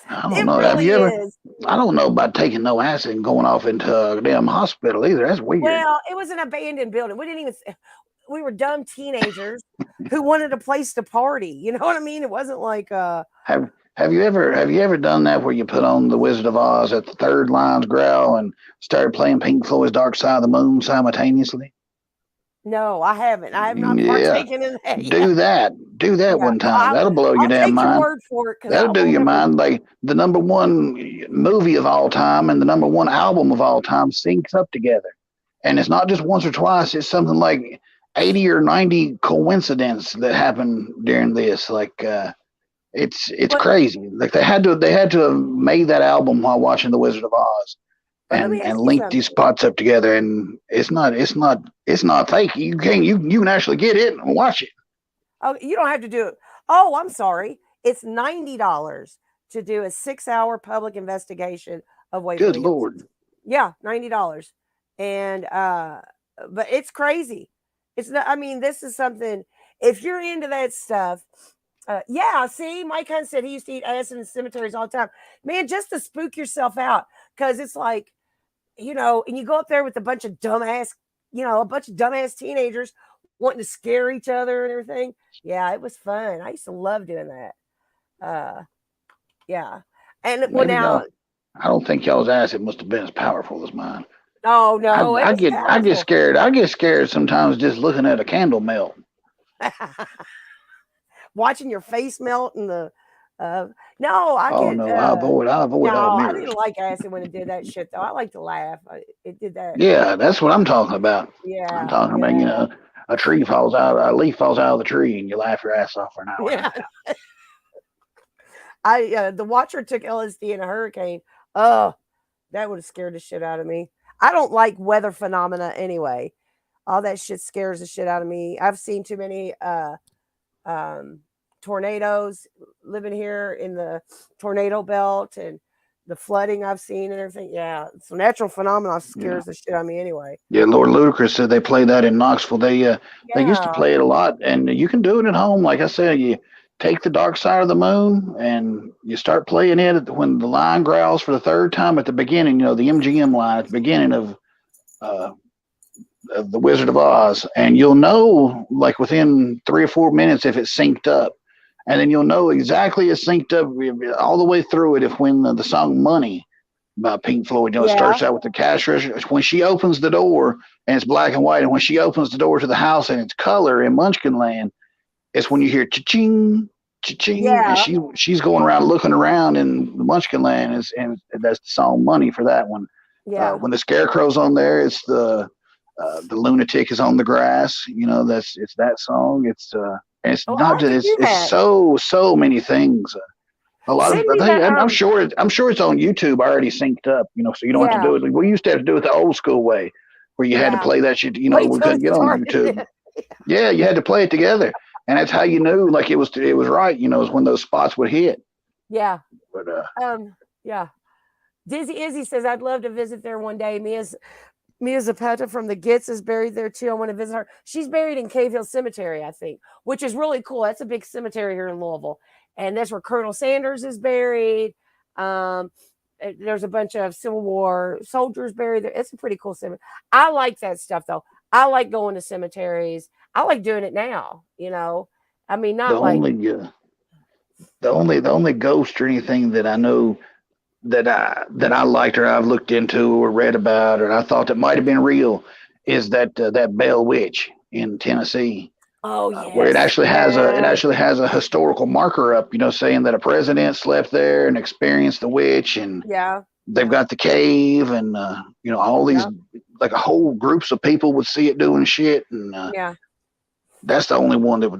I don't It know. really is. I don't know about taking no acid and going off into a damn hospital either. That's weird. Well, it was an abandoned building. We were dumb teenagers who wanted a place to party. You know what I mean? It wasn't like Have you ever done that where you put on the Wizard of Oz at the third line's growl and started playing Pink Floyd's Dark Side of the Moon simultaneously? no, I haven't. I have not Yeah, partaken in that yet. do that. Do that Yeah, one no, time. That'll blow your I'll damn take your mind. word for it because That'll I do won't your ever. mind. Like the number one movie of all time and the number one album of all time syncs up together. And it's not just once or twice, it's something like 80 or 90 coincidence that happened during this. Like it's But crazy. Like they had to have made that album while watching The Wizard of Oz let me and ask you linked these something. spots up together and it's not fake. You can actually get it and watch it. Oh, you don't have to do it. Oh, I'm sorry. It's $90 to do a 6-hour public investigation of Good Waverly Hills. Lord. Yeah, $90. And but it's crazy. It's not, I mean, this is something if you're into that stuff. Yeah, see, Mike Hunt said he used to eat acid in cemeteries all the time. Man, just to spook yourself out. Because it's like, and you go up there with a bunch of dumbass teenagers wanting to scare each other and everything. Yeah, it was fun. I used to love doing that. Yeah. And well Maybe now, y'all I don't think y'all's acid must have been as powerful as mine. oh no, it was I get powerful. scared. I get scared sometimes just looking at a candle melt. Watching your face melt and no, I Oh get no, I avoid all no, I mirrors. didn't like acid when it did that shit though. I like to laugh. It did that. Yeah, that's what I'm talking about. I'm Yeah, talking about, yeah, a leaf falls out of the tree and you laugh your ass off for an hour and a yeah. half. The watcher took LSD in a hurricane. Oh, that would have scared the shit out of me. I don't like weather phenomena anyway. All that shit scares the shit out of me. I've seen too many tornadoes living here in the tornado belt, and the flooding I've seen and everything. Yeah, so natural phenomena scares the shit out of me anyway. Yeah, Lord Ludacris said they play that in Knoxville. They used to Yeah, play it a lot, and you can do it at home. Like I said, you take the Dark Side of the Moon and you start playing it when the line growls for the third time at the beginning. The MGM line at the beginning uh, of the Wizard of Oz, and you'll know like within 3 or 4 minutes if it's synced up, and then you'll know exactly it's synced up all the way through it. If when the song "Money" by Pink Floyd, it yeah, starts out with the cash register. When she opens the door and it's black and white, and when she opens the door to the house and it's color in Munchkinland, it's when you hear cha-ching, cha-ching, and yeah, she's going around looking around in Munchkinland, and that's the song "Money" for that one. yeah. When the Scarecrow's on there, it's the lunatic is on the grass. It's that song. And it's Oh, I not have to just do it's that. so many things. A lot of Send I me think that. I'm sure it's on YouTube already synced up. So you don't have to Yeah, do it. We used to have to do it the old school way, where you had to yeah. play that shit. Wait We till couldn't it get on started. YouTube. Yeah, you had to play it together, and that's how you knew like it was right. Is when those spots would hit. Yeah. But Yeah. Dizzy Izzy says I'd love to visit there one day. Mia Zapata from the Gits is buried there too. I want to visit her. She's buried in Cave Hill Cemetery, I think, which is really cool. That's a big cemetery here in Louisville, and that's where Colonel Sanders is buried. Um, there's a bunch of Civil War soldiers buried there. It's a pretty cool cemetery. I like that stuff though. I like going to cemeteries. I like doing it now. I mean, the not like only the only ghost or anything that I know that I liked or I've looked into or read about or I thought that might have been real is that Bell Witch in Tennessee, oh where it yes, actually has a it yes, actually has a historical marker up, saying that a president slept there and experienced the witch, and yeah, they've yeah, got the cave, and all these yeah, like a whole groups of people would see it doing shit, and yeah. that's the only one that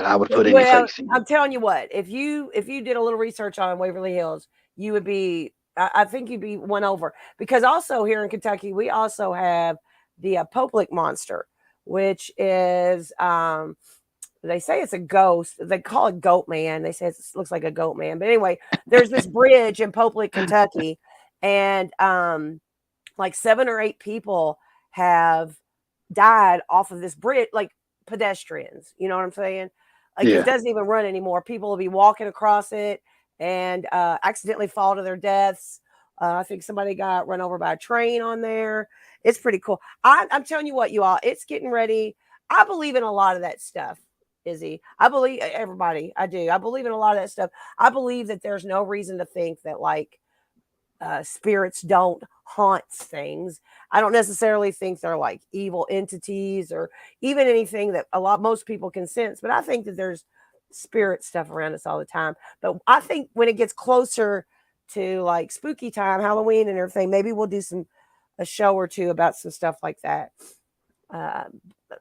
I would put any Well, faith in. I'm telling you what, if you did a little research on Waverly Hills, you would be I think you'd be won over because also here in Kentucky we also have the Poplick monster, which is they say it's a ghost. They call it Goat Man. They say it looks like a goat man. But anyway, there's this bridge in Poplick, Kentucky, and like 7 or 8 people have died off of this bridge, like pedestrians. You know what I'm saying? Like it Yeah, doesn't even run anymore. People will be walking across it and accidentally fall to their deaths. I think somebody got run over by a train on there. It's pretty cool. I'm telling you what, you all, it's getting ready. I believe in a lot of that stuff, Izzy. I believe everybody. I do. I believe in a lot of that stuff. I believe that there's no reason to think that like spirits don't haunt things. I don't necessarily think they're like evil entities or even anything that most people can sense, but I think that there's spirit stuff around us all the time. But I think when it gets closer to like spooky time, Halloween and everything, maybe we'll do a show or two about some stuff like that. Uh,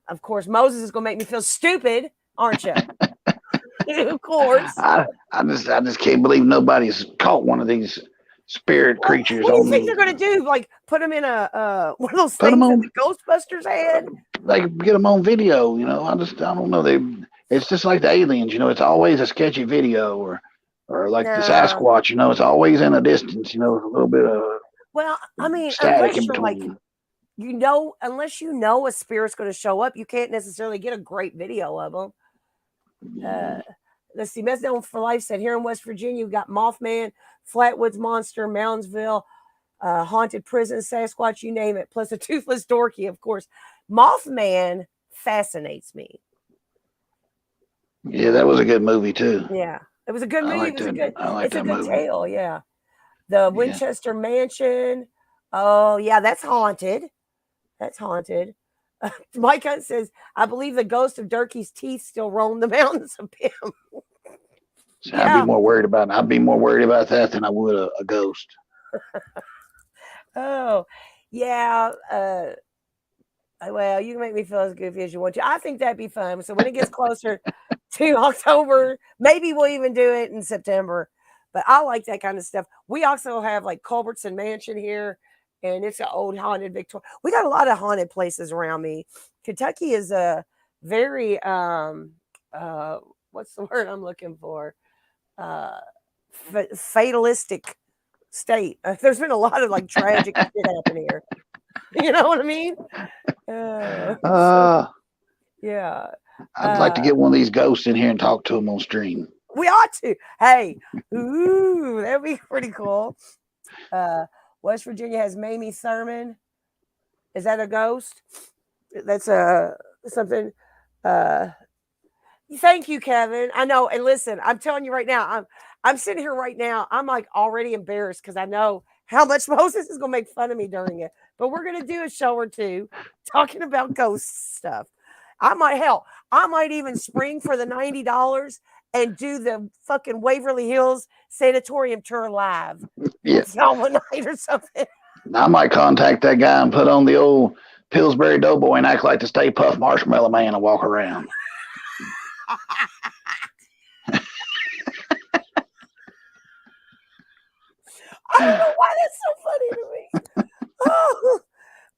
of course, Moses is going to make me feel stupid, aren't you? Of course. I just can't believe nobody's caught one of these spirit Well, creatures what do you think they're on. going to do? Like put them in a one of those Put them things that on. the Ghostbusters had? Like get them on video. I don't know. It's just like the aliens. It's always a sketchy video, or like the No. Sasquatch. It's always in a distance. A little bit of Well, I mean, static in between. unless you know a spirit's going to show up, you can't necessarily get a great video of them. Uh, let's see. Mess Down for Life said here in West Virginia, you got Mothman, Flatwoods Monster, Moundsville, Haunted Prison, Sasquatch, you name it, plus a Toothless Dorky, of course. Mothman fascinates me. Yeah, that was a good movie too. Yeah, it was a good I movie. like that. I like It's a that good movie. tale. Yeah, the Yeah. Winchester Mansion. Oh yeah, that's haunted. That's haunted. Mike Hunt says, I believe the ghost of Durkee's teeth still roam the mountains of Pim. So Yeah. I'd be more worried about that than I would a ghost. Oh, yeah. Well, you can make me feel as goofy as you want to. I think that'd be fun. So when it gets closer to October, maybe we'll even do it in September. But I like that kind of stuff. We also have like Culbertson Mansion here, and it's an old haunted Victoria. We got a lot of haunted places around me. Kentucky is a very uh what's the word I'm looking for? Uh fatalistic state. There's been a lot of like tragic shit happen here. You know what I mean? So, Uh, yeah. I'd like to Uh, get one of these ghosts in here and talk to them on stream. we ought to. Hey, ooh, that'd be pretty cool. Uh, West Virginia has Mamie Thurman. Is that a ghost? That's something. Uh, Thank you, Kevin. I know. And listen, I'm telling you right now, I'm sitting here right now. I'm like already embarrassed because I know how much Moses is gonna make fun of me during it. But we're gonna do a show or two talking about ghost stuff. I might even spring for the $90 and do the fucking Waverly Hills Sanatorium tour live Yeah. with y'all one night or something. I might contact that guy and put on the old Pillsbury Doughboy and act like the Stay Puft Marshmallow Man and walk around. I don't know why that's so funny to me. Oh,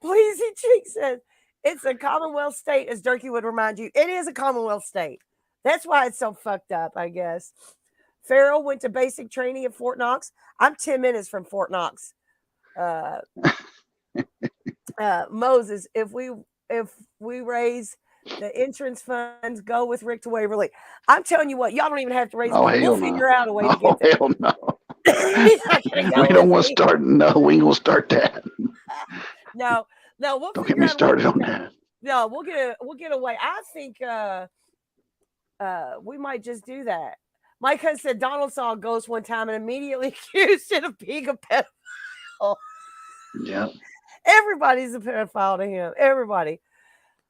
Pleasy Cheek says it's a Commonwealth state, as Durkee would remind you. It is a Commonwealth state. That's why it's so fucked up, I guess. Farrell went to basic training at Fort Knox. I'm 10 minutes from Fort Knox. Moses, if we raise the entrance funds, go with Rick to Waverly. I'm telling you what, y'all don't even have to raise Oh, it. We'll hell no. figure out a way to Oh, get there. hell no. He's not gonna go We don't with want to me. start. No, we ain't going to start that. No, we'll Don't get figure me out a way started to on get there. that. No, we'll get away. I think we might just do that. Mike has said Donald saw a ghost one time and immediately accused it of being a pedophile. Yeah. Everybody's a pedophile to him. Everybody.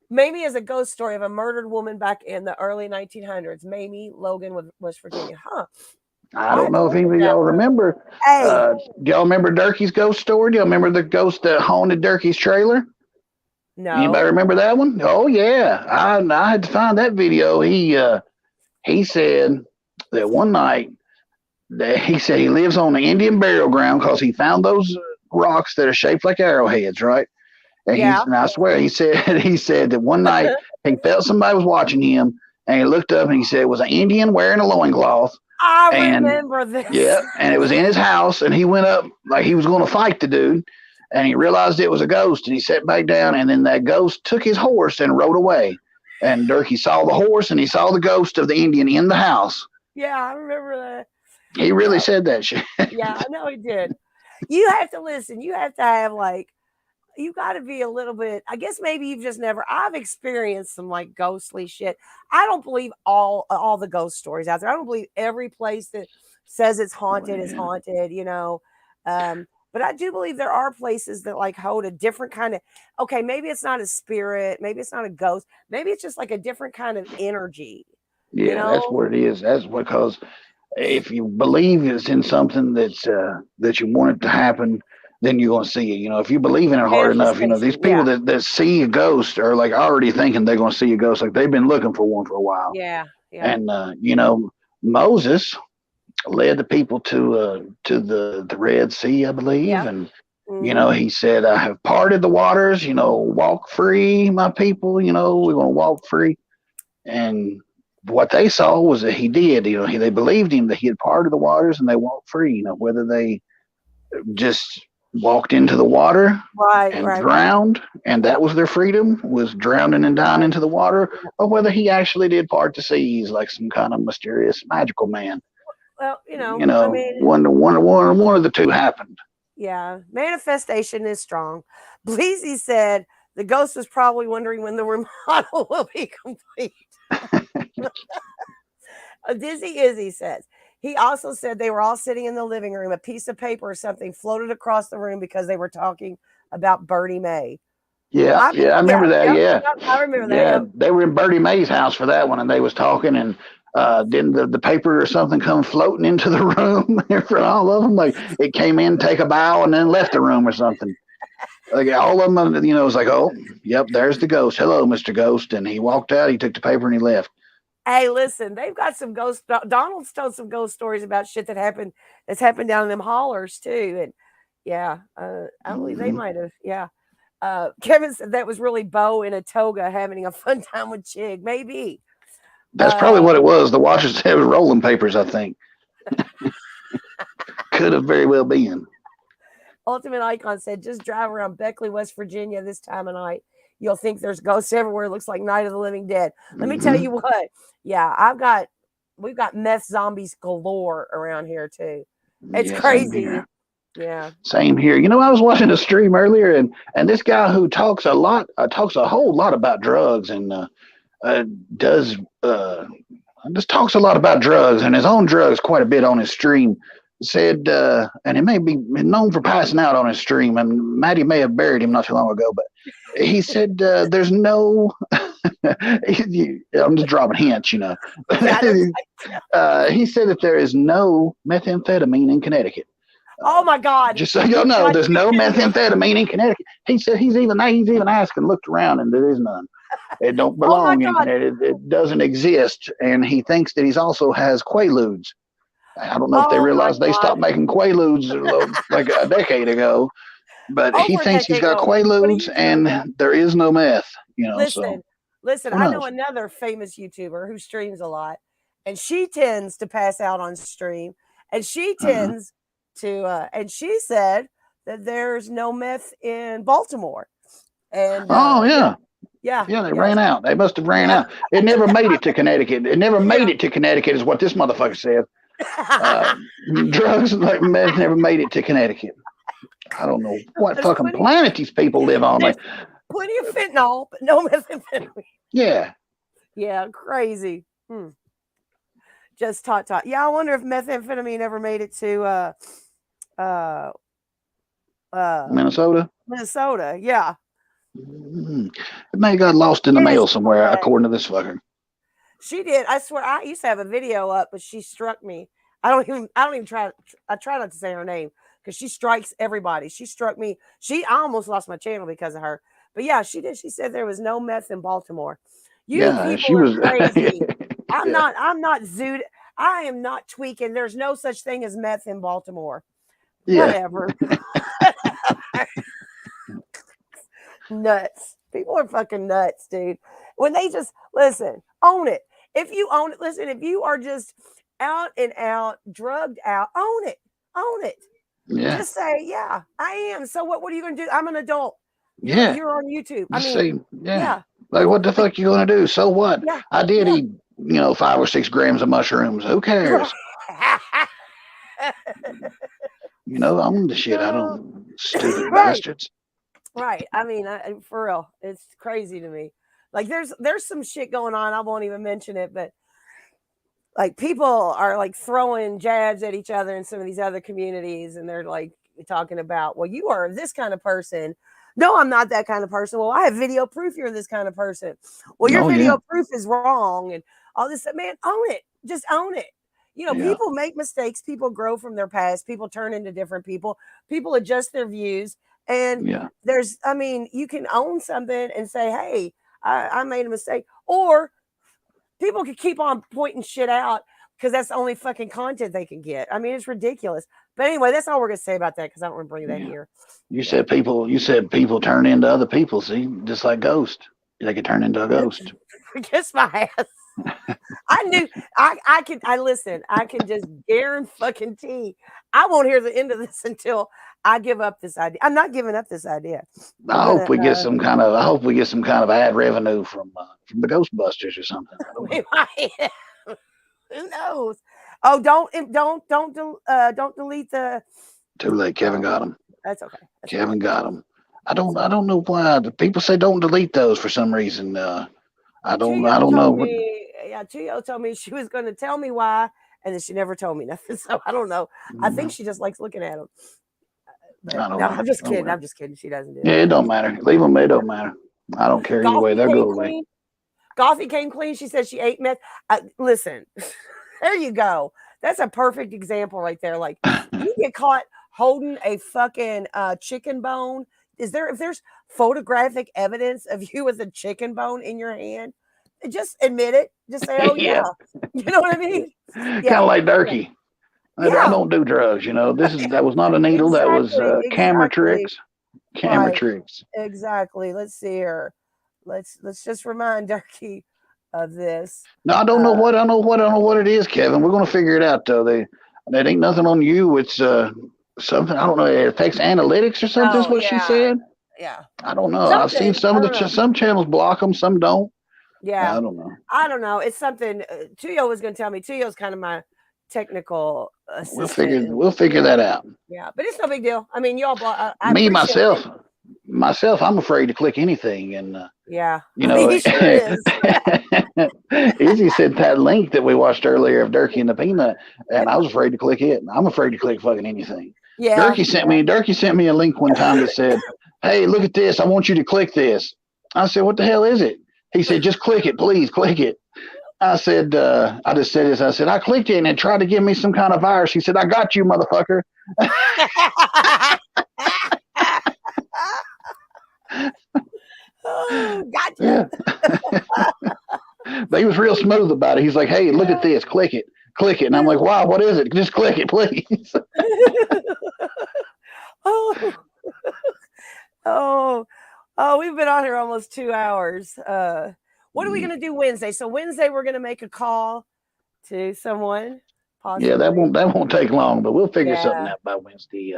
Mamie is a ghost story of a murdered woman back in the early 1900s. Mamie Logan, West Virginia. Huh. I don't know if any of y'all remember. Hey. Do y'all remember Durkee's ghost story? Do y'all remember the ghost that haunted Durkee's trailer? No. Anybody remember that one? Oh yeah, I had to find that video. He said that one night that he said he lives on the Indian burial ground because he found those rocks that are shaped like arrowheads, right? And Yeah. and I swear he said that one night he felt somebody was watching him, and he looked up and he said it was an Indian wearing a loincloth. I remember this. Yeah, and it was in his house, and he went up like he was going to fight the dude, and he realized it was a ghost, and he sat back down, and then that ghost took his horse and rode away. And Durkee saw the horse, and he saw the ghost of the Indian in the house. Yeah, I remember that. He really said that shit. Yeah, I know he did. You have to listen. You have to have you got to be a little bit. I guess maybe you've just never. I've experienced some like ghostly shit. I don't believe all the ghost stories out there. I don't believe every place that says it's haunted is haunted. You know, but I do believe there are places that like hold a different kind of. Okay, maybe it's not a spirit. Maybe it's not a ghost. Maybe it's just like a different kind of energy. Yeah, you know? that's what it is. That's because if you believe it's in something that you want it to happen, then you're going to see it. You know, if you believe in it hard enough, you know, these people that see a ghost are like already thinking they're going to see a ghost. Like they've been looking for one for a while. Yeah. And, you know, Moses led the people to the Red Sea, I believe. Yeah. And, you know, he said, I have parted the waters, you know, walk free, my people, you know, we're going to walk free. And what they saw was that he did, you know, they believed him that he had parted the waters and they walked free, you know, whether they just walked into the water and drowned and that was their freedom, was drowning and dying into the water, or whether he actually did part the seas like some kind of mysterious magical man. Well, you know, I mean, one of the two happened. Yeah, manifestation is strong. Bleezy said the ghost was probably wondering when the remodel will be complete. Dizzy Izzy says he also said they were all sitting in the living room. A piece of paper or something floated across the room because they were talking about Bertie May. Yeah, I remember that. Yeah, I remember that. Yeah, they were in Bertie May's house for that one, and they was talking, and didn't the paper or something come floating into the room for all of them? Like it came in, take a bow, and then left the room or something. Like all of them, you know, it was like, oh, yep, there's the ghost. Hello, Mr. Ghost, and he walked out. He took the paper and he left. Hey, listen, they've got some ghost. Donald's told some ghost stories about shit that's happened down in them hollers too, and yeah, I believe they might have. Yeah, Kevin said that was really Bo in a toga having a fun time with Chig. Maybe that's probably what it was. The watchers said it was rolling papers, I think. could have very well been. Ultimate Icon said, just drive around Beckley, West Virginia this time of night. You'll think there's ghosts everywhere. It looks like Night of the Living Dead. Let me tell you what. Yeah, we've got meth zombies galore around here too. It's crazy. Yeah. Same here. You know, I was watching a stream earlier, and this guy who talks a whole lot about drugs, and does just talks a lot about drugs and his own drugs quite a bit on his stream. Said, and he may be known for passing out on his stream, and Maddie may have buried him not too long ago, but he said there's no. I'm just dropping hints, you know. He said that there is no methamphetamine in Connecticut. Oh my God! Just so you know, there's no methamphetamine in Connecticut. He said he's even asked and looked around, and there is none. It don't belong in Connecticut. It doesn't exist, and he thinks that he's also has Quaaludes. I don't know if they realized they stopped making Quaaludes like a decade ago, but he thinks he's got Quaaludes, and there is no meth. You know, listen. I know another famous YouTuber who streams a lot, and she tends to pass out on stream, and she tends to and she said that there's no meth in Baltimore. And they ran out. They must have ran out. It never made it to Connecticut. It never made it to Connecticut is what this motherfucker said. Drugs like meth never made it to Connecticut. I don't know what fucking planet these people live on. Like, plenty of fentanyl, but no methamphetamine. Yeah. Yeah, crazy. Just tot. Yeah, I wonder if methamphetamine ever made it to Minnesota. Minnesota, yeah. It may have got lost in the mail somewhere, according to this fucker. She did. I swear, I used to have a video up, but she struck me. I don't even try. I try not to say her name because she strikes everybody. She struck me. I almost lost my channel because of her. But yeah, she did. She said there was no meth in Baltimore. People are crazy. I'm not zooted. I am not tweaking. There's no such thing as meth in Baltimore. Yeah. Whatever. Nuts. People are fucking nuts, dude. When they just own it. If you own it, if you are just out and out, drugged out, own it. Own it. Yeah. Just say, yeah, I am. So what are you going to do? I'm an adult. You're on YouTube. Like, what the fuck you going to do? So what? Yeah. I did eat, 5 or 6 grams of mushrooms. Who cares? I'm the shit. I don't, stupid bastards. Right. I mean, for real, it's crazy to me. Like, there's some shit going on. I won't even mention it, but like people are like throwing jabs at each other in some of these other communities, and they're like talking about, well, you are this kind of person. No, I'm not that kind of person. Well, I have video proof you're this kind of person. Well, your video proof is wrong, and all this. Man, own it. Just own it. People make mistakes. People grow from their past. People turn into different people. People adjust their views. And you can own something and say, hey, I made a mistake. Or people can keep on pointing shit out because that's the only fucking content they can get. I mean, it's ridiculous. But anyway, that's all we're going to say about that because I don't want to bring that here. You said people turn into other people, see? Just like ghosts. They could turn into a ghost. Kiss my ass. I knew I can just guarantee I won't hear the end of this until I give up this idea. I'm not giving up this idea. I hope we get some kind of ad revenue from the Ghostbusters or something. Who knows? Oh, don't delete the. Too late. Kevin got him. That's okay. Kevin got him. I don't know why the people say don't delete those for some reason. I don't know. Tuyo told me she was going to tell me why, and then she never told me nothing. So I don't know. I think she just likes looking at them. I'm just kidding. I'm just kidding. She doesn't do it. Yeah, it don't matter. Leave them. It don't matter. I don't care anyway. They'll go away. Goffy came clean. She said she ate meth. Listen, there you go. That's a perfect example right there. Like, you get caught holding a fucking chicken bone. If there's photographic evidence of you with a chicken bone in your hand, just admit it. Just say, oh, yeah. You know what I mean? Kind of like Durkee. I don't do drugs, that was not a needle. That was camera tricks. Camera tricks. Exactly. Let's see here. Let's just remind Durkee of this. No, I don't know what it is, Kevin. We're going to figure it out though. It ain't nothing on you. It's something, I don't know. It affects analytics or something. Is Oh what she yeah, said. yeah. I don't know. I've seen Something. some I of don't know. some channels block them, some don't. Yeah. I don't know. I don't know. It's something Tuyo was going to tell me. Tuyo's kind of my technical assistant. And, We'll figure yeah, that out. yeah. But it's no big deal. I mean, y'all block. I Me appreciate it. myself, I'm afraid to click anything, and Yeah. you know, He sure is. Izzy sent that link that we watched earlier of Durkee and the Peanut, and I was afraid to click it. I'm afraid to click fucking anything. Yeah. Durkee sent me a link one time that said, "Hey, look at this. I want you to click this." I said, "What the hell is it?" He said, "Just click it, please, click it." I said, I just said this. I said, I clicked it and it tried to give me some kind of virus. He said, "I got you, motherfucker." Oh, gotcha. Yeah. But he was real smooth about it. He's like, "Hey, look at this. Click it. Click it." And I'm like, "Wow, what is it? Just click it, please." Oh, oh, we've been on here almost 2 hours. What are we going to do Wednesday? So Wednesday, we're going to make a call to someone, possibly. Yeah, that won't take long, but we'll figure something Yeah. out by Wednesday.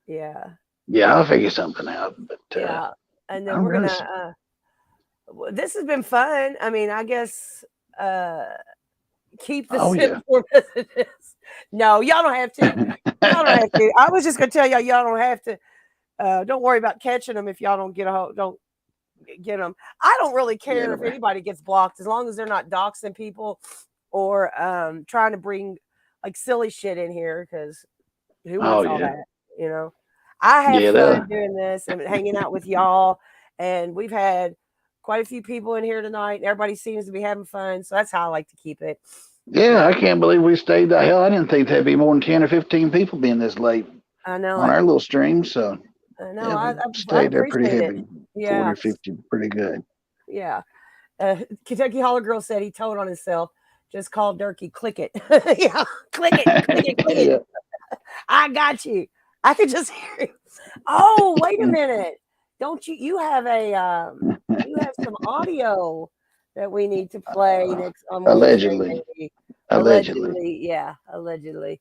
Yeah. Yeah, I'll figure something out. But Yeah. And then I'm we're going really to, this has been fun. I mean, I guess, keep the Oh yeah. form as it is. No, y'all don't have to. Y'all don't have to. I was just going to tell y'all don't have to. Don't worry about catching them if y'all don't don't get them. I don't really care if anybody gets blocked as long as they're not doxing people or trying to bring like silly shit in here because who wants all that? You know, I have fun doing this and hanging out with y'all, and we've had quite a few people in here tonight. And everybody seems to be having fun, so that's how I like to keep it. Yeah, I can't believe we stayed the hell. I didn't think there'd be more than 10 or 15 people being this late. I know on our little stream. So I know. yeah, I stayed there pretty appreciate heavy. it. Yeah. 40 or 50, pretty good. Yeah. Kentucky Holler Girl said he told on himself. Just call Durkee. Click it. Yeah. Click it. Click it. Click it. I got you. I could just hear him. Oh, wait a minute. Don't you? You have some audio that we need to play next on Wednesday. Maybe. Allegedly. Yeah. Allegedly.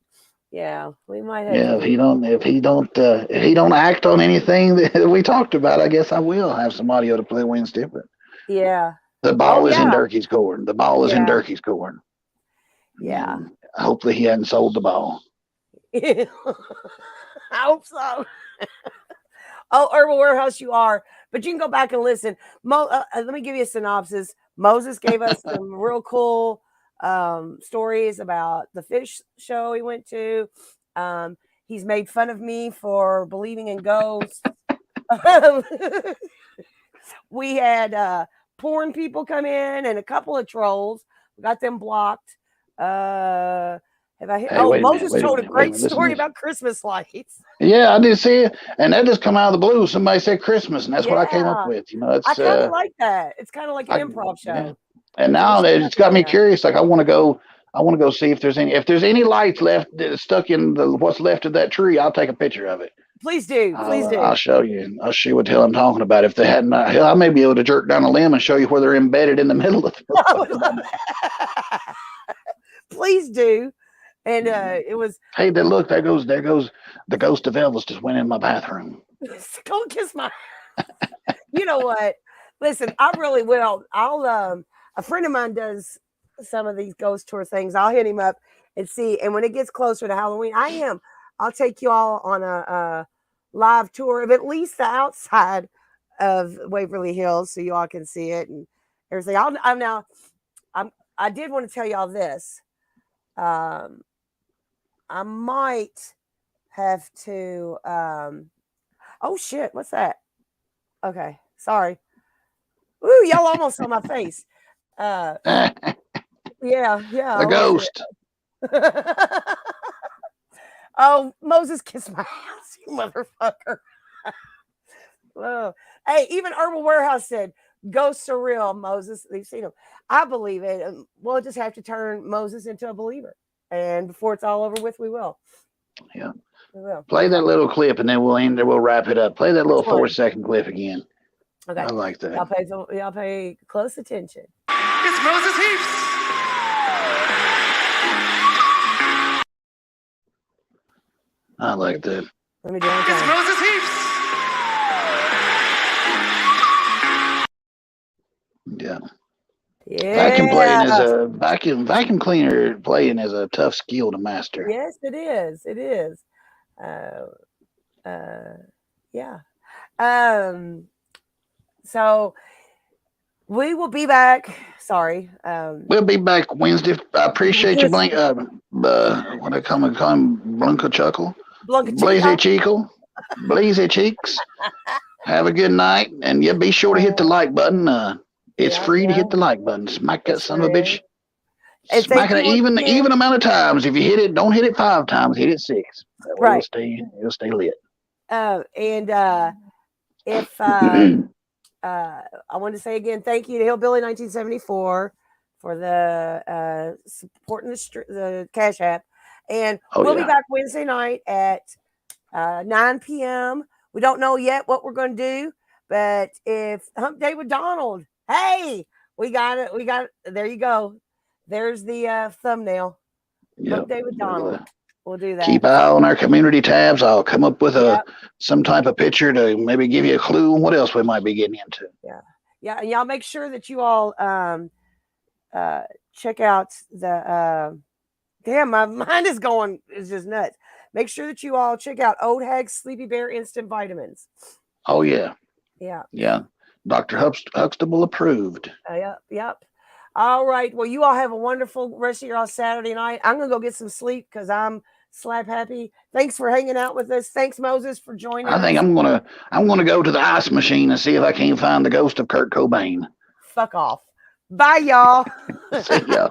Yeah. We might have. Yeah. If he don't act on anything that we talked about, I guess I will have some audio to play Wednesday. But yeah. the ball is in Durkee's court. The ball is in Durkee's court. Yeah. And hopefully he hadn't sold the ball. I hope so. Oh, Herbal Warehouse, you are. But you can go back and listen. Let me give you a synopsis. Moses gave us some real cool stories about the fish show he went to. He's made fun of me for believing in ghosts. We had porn people come in and a couple of trolls. We got them blocked. Moses told a great story about Christmas lights. Yeah, I did see it, and that just come out of the blue. Somebody said Christmas, and that's what I came up with. You know, it's I kind of like that. It's kind of like an improv show. Yeah. And now it's got me curious. Like I want to go see if there's any lights left stuck in what's left of that tree. I'll take a picture of it. Please do. Please do. I'll show you. I'll show you what the hell I'm talking about. If they hadn't, hell, I may be able to jerk down a limb and show you where they're embedded in the middle of it. Please do. And it was. Hey, look, there goes the ghost of Elvis just went in my bathroom. Go kiss my. You know what? Listen, I really will. I'll. A friend of mine does some of these ghost tour things. I'll hit him up and see. And when it gets closer to Halloween, I'll take you all on a live tour of at least the outside of Waverly Hills so you all can see it and everything. I did want to tell y'all this. I might have to. Oh shit! What's that? Okay, sorry. Ooh, y'all almost saw my face. Yeah. A ghost. Oh, Moses kissed my ass, you motherfucker. Whoa. Hey, even Herbal Warehouse said ghosts are real, Moses. They've seen them. I believe it. We'll just have to turn Moses into a believer. And before it's all over with, we will. Yeah. We will. Play that little clip and then we'll end there. We'll wrap it up. Play that little 4-second clip again. Okay. I like that. Y'all pay close attention. It's Moses Heaps. I like that. Let me do it one It's time. Moses Heaps. Yeah. Yeah. Vacuum cleaner playing is a tough skill to master. Yes, it is. It is. Uh, uh, yeah. Um, so we will be back. Sorry. We'll be back Wednesday. I appreciate you, Blink. What I call him, Blanca Chuckle, Blanca Blazy Chico. Chico, Blazy Cheeks. Have a good night, and yeah, be sure to hit the like button. It's Yeah, free to yeah, hit the like button. Smack it that son sure of a is. bitch. And Smack thank it you once even again. amount of times. If you hit it, don't hit it 5 times. Hit it 6. That way Right. it'll stay lit. And if I want to say again, thank you to Hillbilly 1974 for the supporting the Cash App, and Oh we'll be yeah, back Wednesday night at 9 p.m. We don't know yet what we're going to do, but if Hump Day with Donald, hey, we got it. We got it. There you go. There's the thumbnail. yep. Hump Day with We'll Donald. We'll do keep that. an eye on our community tabs. I'll come up with Yeah, some type of picture to maybe give you a clue on what else we might be getting into. yeah, yeah. And y'all make sure that you all uh, check out the. Damn, my mind is just nuts. Make sure that you all check out Old Hag's Sleepy Bear Instant Vitamins. Oh yeah, Yeah. yeah. Dr. Huxtable approved. Yep. Yep. All right. Well, you all have a wonderful rest of your Saturday night. I'm gonna go get some sleep because I'm slap happy. Thanks for hanging out with us. Thanks, Moses, for joining I think us. I'm gonna go to the ice machine and see if I can't find the ghost of Kurt Cobain. Fuck off. Bye, y'all. See ya.